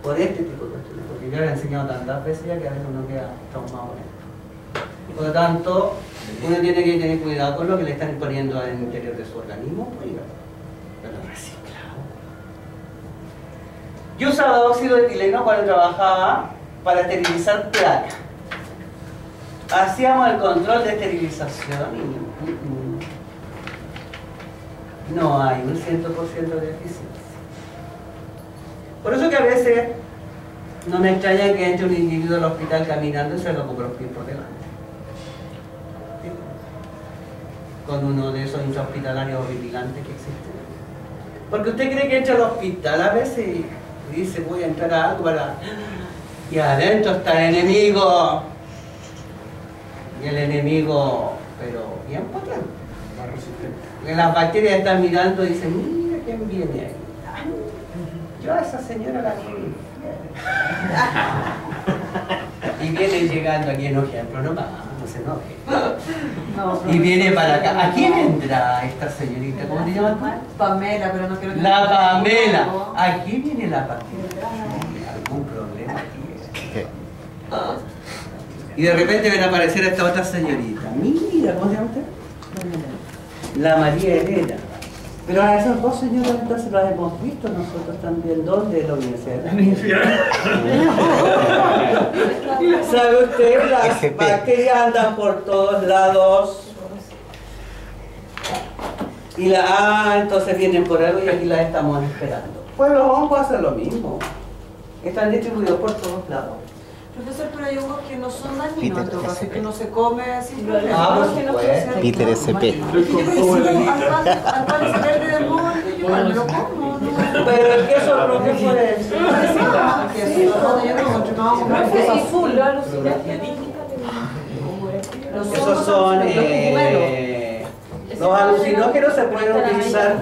por este tipo de cuestiones, porque yo le he enseñado tantas veces ya que a veces uno queda traumado en esto. Y por lo tanto, uno tiene que tener cuidado con lo que le están poniendo en el interior de su organismo, oiga, pero reciclado. Yo usaba óxido de etileno cuando trabajaba para esterilizar placa. Hacíamos el control de esterilización y no hay un 100% de eficiencia. Por eso que a veces no me extraña que entre un individuo al hospital caminando y se lo compra los pies por delante. ¿Sí? Con uno de esos intrahospitalarios vigilantes que existen. Porque usted cree que entra al hospital a veces y dice voy a entrar a algo para... Y adentro está el enemigo. Y el enemigo, pero bien potente. Más resistente. Porque las bacterias están mirando y dicen, mira quién viene ahí. Yo a esa señora la vi. Y viene llegando aquí en ejemplo, no se enoje. Y viene para acá. ¿A quién vendrá esta señorita? ¿Cómo te llamas tú? Pamela, pero no quiero que... La Pamela. ¿Aquí viene la Pamela? ¿Algún problema aquí? Y de repente ven a aparecer esta otra señorita. Mira, ¿cómo se llama usted? La María Elena. Pero a esas dos señoras entonces las hemos visto nosotros también. ¿Dónde? En la universidad. ¿Sabe usted? Las bacterias andan por todos lados. Y entonces vienen por algo y aquí las estamos esperando. Pues los hongos hacen lo mismo. Están distribuidos por todos lados. Profesor, pero hay hongos que no son dañinos, en todo caso, que no se come sin problema. Ah, por supuesto. Peter SP. Al pan se verde del molde, yo igual me lo como. Pero el queso rojo puede ser. Queso azul. Esos son los alucinógenos se pueden utilizar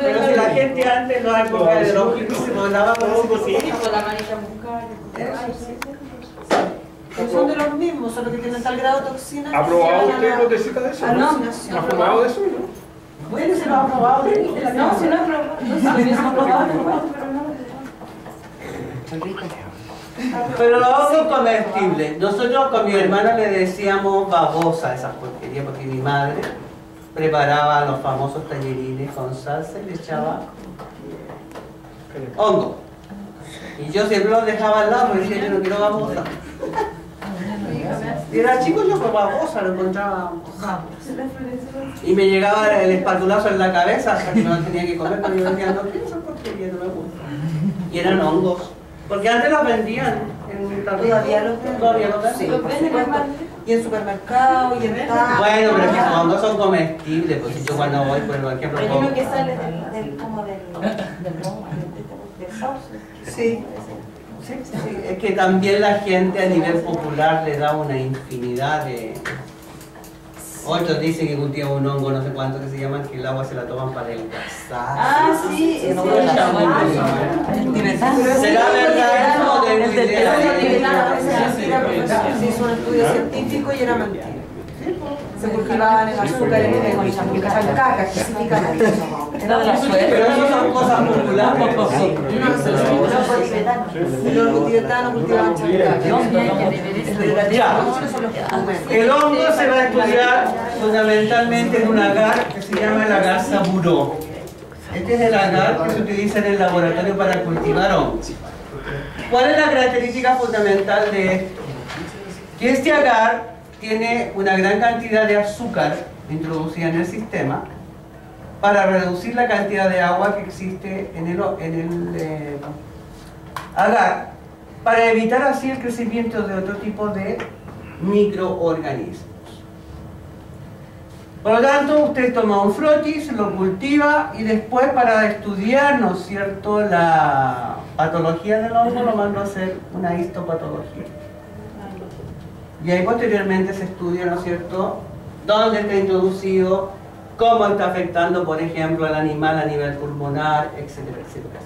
pero si la gente antes no hay época de los hippies se volaba con ese cosito. Son de los mismos, solo que tienen tal grado de toxina. ¿Ha probado usted gotecitas de eso? No, ¿Ha probado de eso? ¿No? Bueno, se lo ha probado. No, si no he probado. Pero los hongos comestibles. Nosotros con mi hermana le decíamos babosa a esas porquerías porque mi madre preparaba los famosos tallerines con salsa y le echaba hongo. Y yo siempre los dejaba al lado porque decía yo no quiero babosa. Y era chico yo con babosa lo encontraba. Y me llegaba el espatulazo en la cabeza hasta que me lo tenía que comer porque yo decía no quiero esa porquería, no me gusta. Y eran hongos. Porque antes los vendían en Todavía los venden. Sí, por supuesto. Y en supermercado, y en tal. Bueno, pero es que los hongos son comestibles, pues si yo cuando voy, por ejemplo, Hay uno que sale del sauce. Sí. Sí, es que también la gente a nivel popular le da una infinidad de... Otros dicen que cultivan un hongo, no sé cuánto, que se llaman, que el agua se la toman para adelgazar. Ah, sí, ¿Será verdad eso o de una idea? Se hizo un estudio científico y era mentira. Se cultivaban en azúcar en chancaca específicamente. Era de la suerte. Pero eso son cosas populares. Los tibetanos cultivaban chancaca. El hongo se va a estudiar fundamentalmente en un agar que se llama el agar saburó. Este es el agar que se utiliza en el laboratorio para cultivar hongos. ¿Cuál es la característica fundamental de esto? Que este agar tiene una gran cantidad de azúcar introducida en el sistema para reducir la cantidad de agua que existe en el agar, para evitar así el crecimiento de otro tipo de microorganismos. Por lo tanto, usted toma un frotis, lo cultiva y después para estudiar, ¿no es cierto?, la patología del hongo lo manda a hacer una histopatología. Y ahí posteriormente se estudia, ¿no es cierto?, dónde está introducido, cómo está afectando, por ejemplo, al animal a nivel pulmonar, etcétera, etcétera.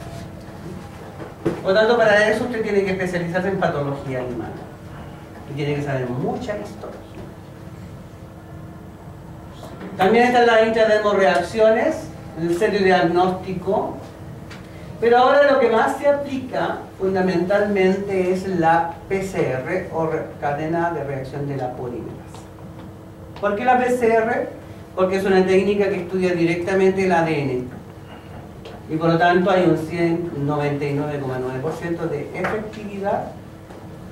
Por lo tanto, para eso usted tiene que especializarse en patología animal. Y tiene que saber mucha historia. También están las intradermorreacciones, el serio diagnóstico. Pero ahora lo que más se aplica fundamentalmente es la PCR o cadena de reacción de la polimerasa. ¿Por qué la PCR? Porque es una técnica que estudia directamente el ADN. Y por lo tanto hay un 99,9% de efectividad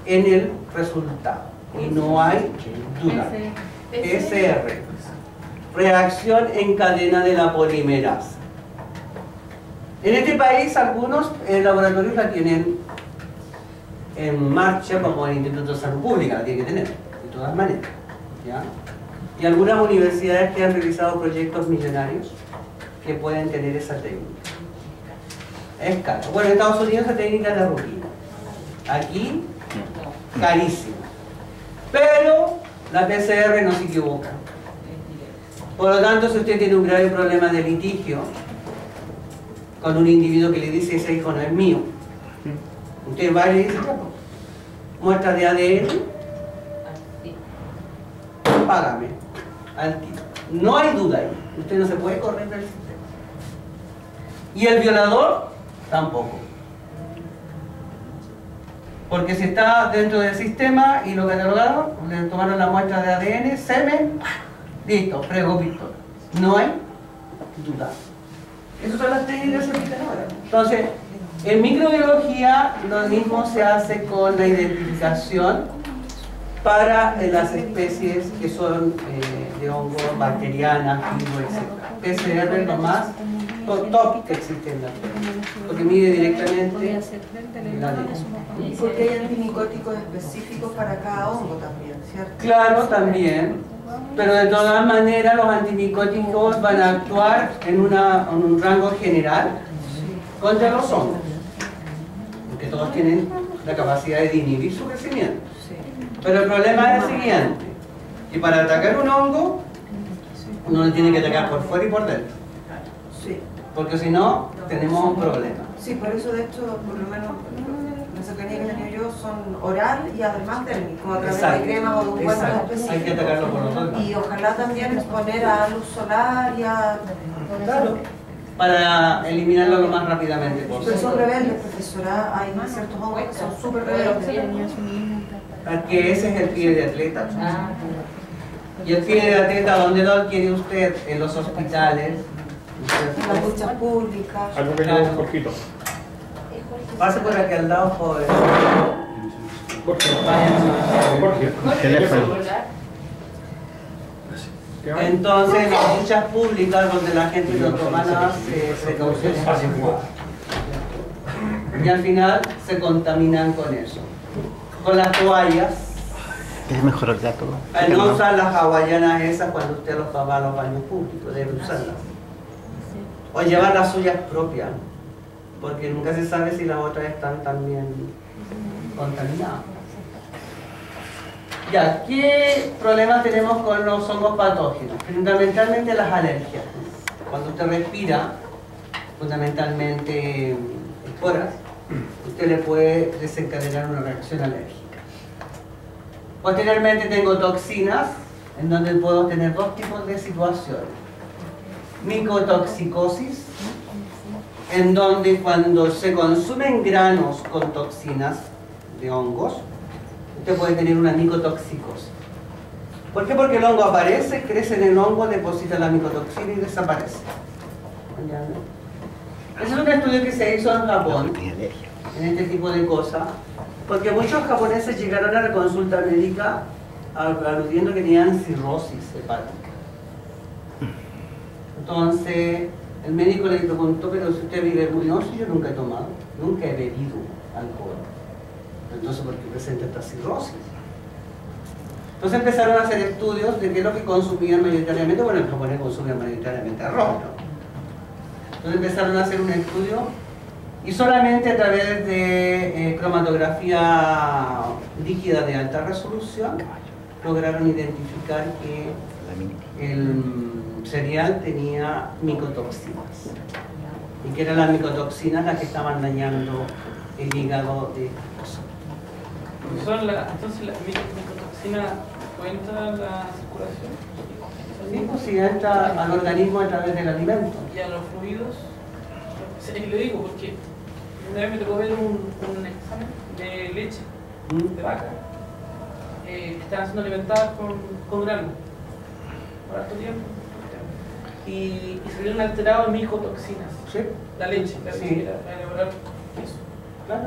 en el resultado. Y no hay duda. PCR. Reacción en cadena de la polimerasa. En este país algunos laboratorios la tienen en marcha, como el Instituto de Salud Pública, la tiene que tener, de todas maneras, ¿ya? Y algunas universidades que han realizado proyectos millonarios que pueden tener esa técnica. Es caro. Bueno, en Estados Unidos esa técnica es de rutina. Aquí, carísima. Pero la PCR no se equivoca. Por lo tanto, si usted tiene un grave problema de litigio con un individuo que le dice ese hijo no es mío, usted va y le dice, muestra de ADN, págame al tiro. No hay duda ahí, usted no se puede correr del sistema. Y el violador tampoco. Porque si está dentro del sistema y lo catalogaron, le tomaron la muestra de ADN, semen, listo, frego pistola. No hay duda. Esas son las técnicas que se aplican ahora. Entonces, en microbiología lo mismo se hace con la identificación para las especies que son de hongos, bacterianas, virus, etc. PCR es lo más top que existe en la Tierra, porque mide directamente la luz. Porque hay antimicóticos específicos para cada hongo también, ¿cierto? Claro, también, pero de todas maneras los antimicóticos van a actuar en un rango general contra los hongos, porque todos tienen la capacidad de inhibir su crecimiento. Pero el problema es el siguiente, que para atacar un hongo, uno lo tiene que atacar por fuera y por dentro. Sí. Porque si no, tenemos un problema. Sí, por eso de hecho, por lo menos la cercanía que he tenido yo son oral y además térmico, a través de cremas o de un cuerpo específico. Hay que atacarlo por los dos lados. Y ojalá también exponer a luz solar y a... Claro, para eliminarlo lo más rápidamente Pero posible. son rebeldes, profesora, hay ciertos hongos que son súper rebeldes. Que ese es el pie de atleta. Y el pie de atleta, ¿dónde lo adquiere usted? En los hospitales. En las duchas públicas. Algo que lleva un Jorgito. Pase por aquí al lado, joven. Jorge. Vayan. Teléfono. Entonces, en las duchas públicas donde la gente no toma las precauciones adecuadas. Y al final se contaminan con eso. Con las toallas. Es mejor el gato. No usar las hawaianas esas cuando usted va a los baños públicos, debe usarlas. O llevar las suyas propias, porque nunca se sabe si las otras están también contaminadas. Ya, ¿qué problemas tenemos con los hongos patógenos? Fundamentalmente las alergias. Cuando usted respira, fundamentalmente esporas, usted le puede desencadenar una reacción alérgica. Posteriormente tengo toxinas, en donde puedo tener dos tipos de situaciones. Micotoxicosis, en donde cuando se consumen granos con toxinas de hongos, usted puede tener una micotoxicosis. ¿Por qué? Porque el hongo aparece, crece en el hongo, deposita la micotoxina y desaparece. Ese es un estudio que se hizo en Japón, en este tipo de cosas, porque muchos japoneses llegaron a la consulta médica aludiendo que tenían cirrosis hepática. Entonces, el médico le preguntó, pero si usted vive muy... No, si yo nunca he tomado, nunca he bebido alcohol. Entonces, ¿por qué presenta esta cirrosis? Entonces empezaron a hacer estudios de qué es lo que consumían mayoritariamente. Bueno, el japonés consume mayoritariamente arroz, ¿no? Entonces empezaron a hacer un estudio y solamente a través de cromatografía líquida de alta resolución lograron identificar que el cereal tenía micotoxinas y que eran las micotoxinas las que estaban dañando el hígado de estas personas. Entonces las micotoxinas entran a la circulación. Sí, pues si entra al organismo a través del alimento. Y a los fluidos. Lo digo porque una vez me tocó ver un examen de leche de vaca que estaban siendo alimentadas con grano por harto tiempo y se vieron alterados micotoxinas. ¿Sí? La leche Sí. para elaborar eso. Claro.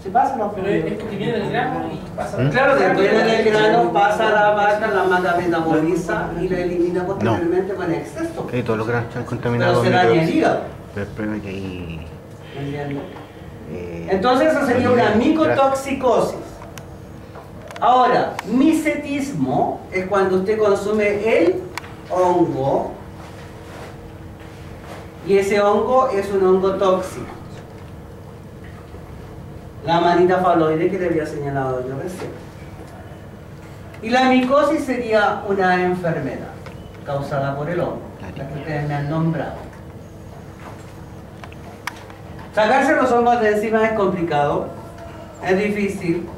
Se pasa los Pero fluidos. es porque viene del grano y pasa. Claro, después del grano pasa a la vaca, la vaca metaboliza y la elimina posteriormente con exceso. Que todos los granos están Pero contaminados. se daña el hígado. Pero el problema es que ahí... ¿Entiendes? Entonces eso sería una micotoxicosis. Ahora, micetismo es cuando usted consume el hongo y ese hongo es un hongo tóxico. La manita faloide que le había señalado yo recién. Y la micosis sería una enfermedad causada por el hongo, la que ustedes me han nombrado. Sacarse los hongos de encima es complicado, es difícil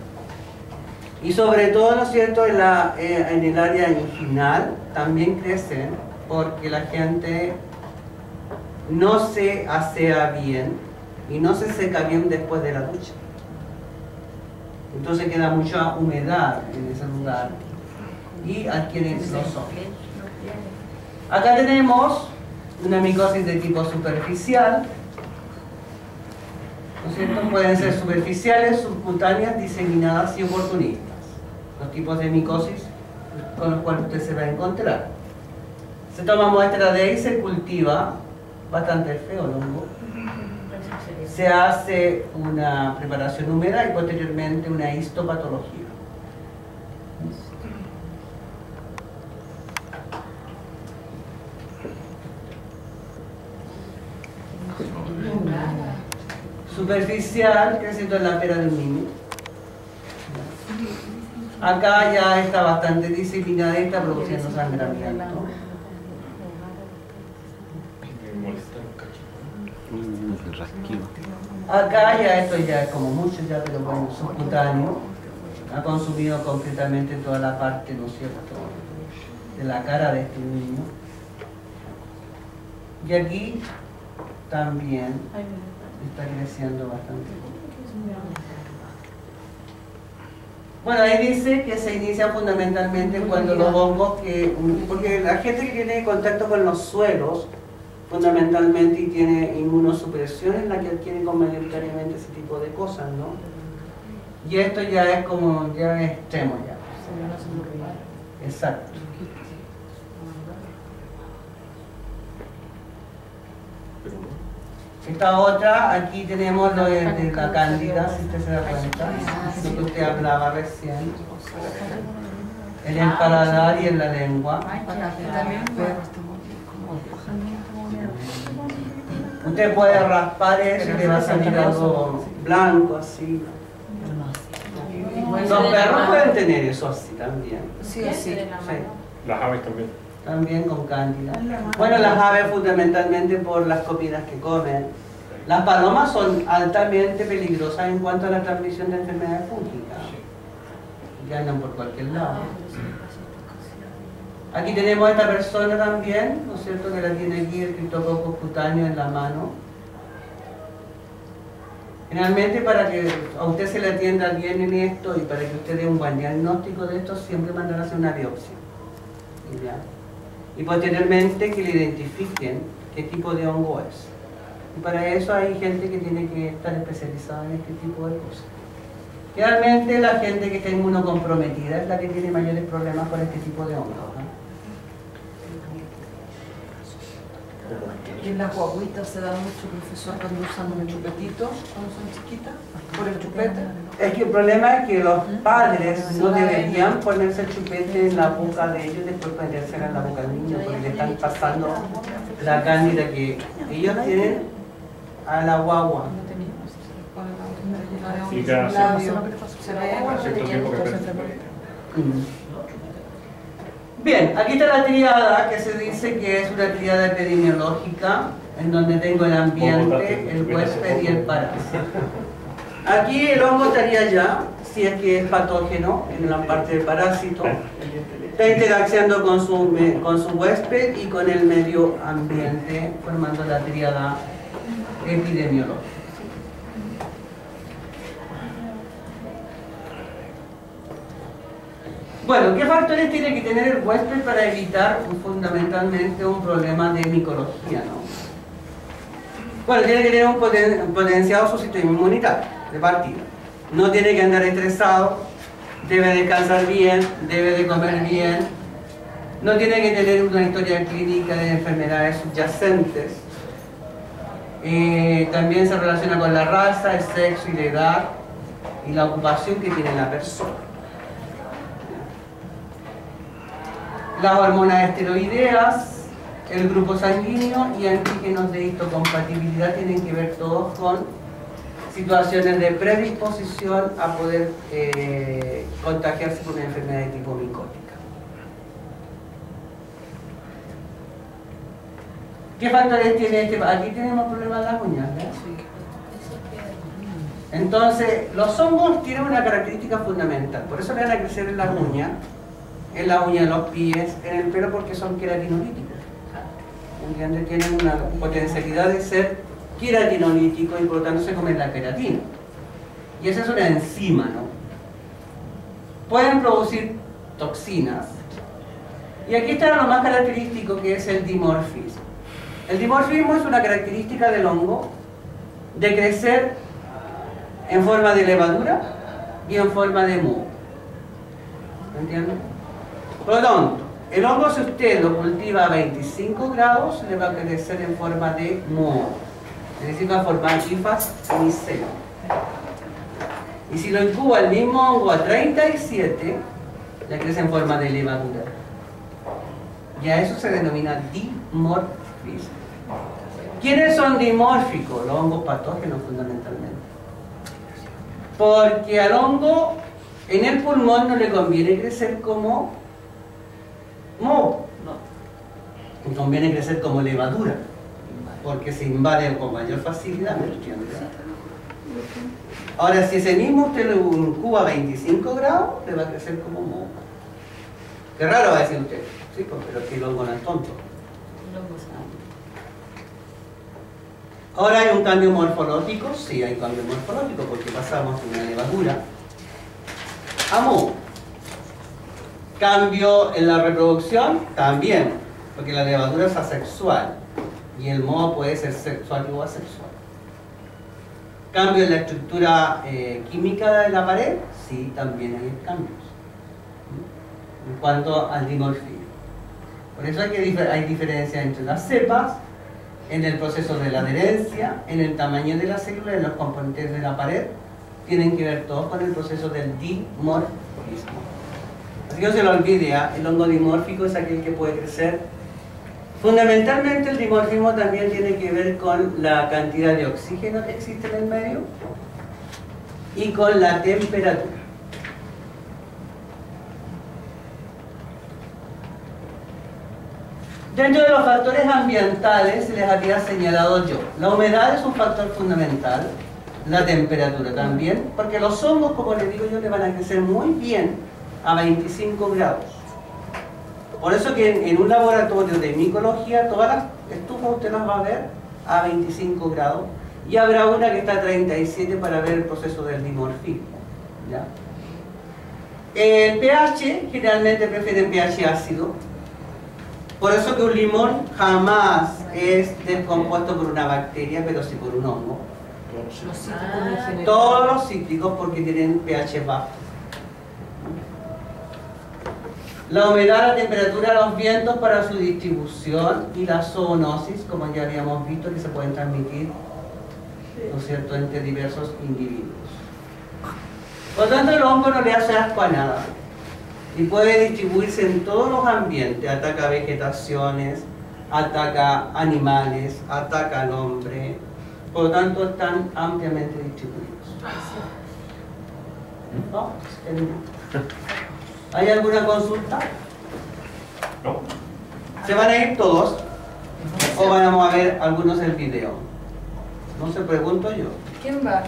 y sobre todo, ¿no es cierto?, en el área inguinal también crecen porque la gente no se asea bien y no se seca bien después de la ducha. Entonces queda mucha humedad en ese lugar y adquieren los hongos. Acá tenemos una micosis de tipo superficial. ¿No es cierto? Pueden ser superficiales, subcutáneas, diseminadas y oportunistas. Los tipos de micosis con los cuales usted se va a encontrar. Se toma muestra de ahí, se cultiva, bastante feo el hongo. Se hace una preparación húmeda y posteriormente una histopatología. Superficial, creciendo en la pera del niño. Acá ya está bastante diseminada y está produciendo sangramiento. El rasquido. Acá ya esto ya es como mucho ya, pero bueno, subcutáneo. Ha consumido concretamente toda la parte, ¿no es cierto?, de la cara de este niño. Y aquí también está creciendo bastante. Bueno, ahí dice que se inicia fundamentalmente cuando los hongos porque la gente que tiene contacto con los suelos fundamentalmente y tiene inmunosupresión es la que adquiere mayoritariamente ese tipo de cosas, ¿no? Y esto ya es como, ya es extremo ya. Exacto. Esta otra, aquí tenemos lo de la cándida, si usted se da cuenta, lo que usted hablaba recién, en el paladar y en la lengua. Usted puede raspar eso y le va a salir algo blanco así. Los perros pueden tener eso así también. Sí, sí. Las aves también. También con cándida. Bueno, las aves fundamentalmente por las comidas que comen. Las palomas son altamente peligrosas en cuanto a la transmisión de enfermedades fúngicas. Que andan por cualquier lado. Aquí tenemos a esta persona también, ¿no es cierto?, que la tiene aquí el criptococcus cutáneo en la mano. Generalmente para que a usted se le atienda bien en esto y para que usted dé un buen diagnóstico de esto, siempre mandan a hacer una biopsia. ¿Ya? Y posteriormente que le identifiquen qué tipo de hongo es. Y para eso hay gente que tiene que estar especializada en este tipo de cosas. Realmente la gente que está inmunocomprometida es la que tiene mayores problemas con este tipo de hongos, ¿no? Y en las guaguitas se da mucho, profesor, cuando usan un chupetito, cuando son chiquitas, por el chupete. Es que el problema es que los padres no deberían ponerse el chupete en la boca de ellos y después ponérsela en la boca del niño, porque le están pasando la cándida que ellos tienen a la guagua. Sí, cada Se ve cierto tiempo que perde. Bien, aquí está la tríada que se dice que es una tríada epidemiológica en donde tengo el ambiente, el huésped y el parásito. Aquí el hongo estaría ya, si es que es patógeno en la parte del parásito, está interaccionando con su huésped y con el medio ambiente, formando la tríada epidemiológica. Bueno, ¿qué factores tiene que tener el huésped para evitar fundamentalmente un problema de micología, no? Bueno, tiene que tener un potenciado su sistema inmunitario, de partida. No tiene que andar estresado, debe descansar bien, debe de comer bien, no tiene que tener una historia clínica de enfermedades subyacentes. También se relaciona con la raza, el sexo y la edad y la ocupación que tiene la persona. Las hormonas esteroideas, el grupo sanguíneo y antígenos de histocompatibilidad tienen que ver todos con situaciones de predisposición a poder contagiarse con una enfermedad de tipo micótica. ¿Qué factores tiene este? Aquí tenemos problemas en las uñas, ¿verdad? Entonces, los hongos tienen una característica fundamental, por eso le van a crecer en las uñas de los pies, en el pelo, porque son queratinolíticos. ¿Entiendes? Tienen una potencialidad de ser queratinolíticos y por lo tanto se comen la queratina. Y esa es una enzima, ¿no? Pueden producir toxinas. Y aquí está lo más característico, que es el dimorfismo. El dimorfismo es una característica del hongo de crecer en forma de levadura y en forma de moho. ¿Entiendes? Por lo tanto, el hongo, si usted lo cultiva a 25 grados, le va a crecer en forma de moho. Es decir, va a formar hifas y micelium. Y si lo incuba el mismo hongo a 37, le crece en forma de levadura. Y a eso se denomina dimorfismo. ¿Quiénes son dimórficos? Los hongos patógenos, fundamentalmente. Porque al hongo en el pulmón no le conviene crecer como moho, no. Le conviene crecer como levadura, porque se invade con mayor facilidad. Ahora, si ese mismo usted lo incuba a 25 grados, le va a crecer como moho. Qué raro va a decir usted, sí, pero que el hongo no es tonto. Ahora hay un cambio morfológico, sí hay un cambio morfológico, porque pasamos de una levadura a moho. Cambio en la reproducción, también, porque la levadura es asexual y el moho puede ser sexual o asexual. Cambio en la estructura química de la pared, sí, también hay cambios en cuanto al dimorfismo. Por eso hay diferencias entre las cepas, en el proceso de la adherencia, en el tamaño de la célula, en los componentes de la pared, tienen que ver todos con el proceso del dimorfismo. Así que no se lo olvide, el hongo dimórfico es aquel que puede crecer. Fundamentalmente el dimorfismo también tiene que ver con la cantidad de oxígeno que existe en el medio y con la temperatura. Dentro de los factores ambientales les había señalado yo, la humedad es un factor fundamental, la temperatura también, porque los hongos, como les digo yo, le van a crecer muy bien a 25 grados. Por eso que en un laboratorio de micología, todas las estufas usted las va a ver a 25 grados y habrá una que está a 37 para ver el proceso del dimorfismo, ¿ya? El pH, generalmente prefieren pH ácido. Por eso que un limón jamás es descompuesto por una bacteria, pero sí por un hongo. Todos los cítricos, porque tienen pH bajo. La humedad, la temperatura, los vientos para su distribución y la zoonosis, como ya habíamos visto, que se pueden transmitir, ¿no es cierto?, entre diversos individuos. Por lo tanto, el hongo no le hace asco a nada y puede distribuirse en todos los ambientes. Ataca vegetaciones, ataca animales, ataca al hombre. Por lo tanto, están ampliamente distribuidos. ¿No? ¿Hay alguna consulta? No. ¿Se van a ir todos? ¿O vamos a ver algunos el video? No se pregunto yo. ¿Quién va?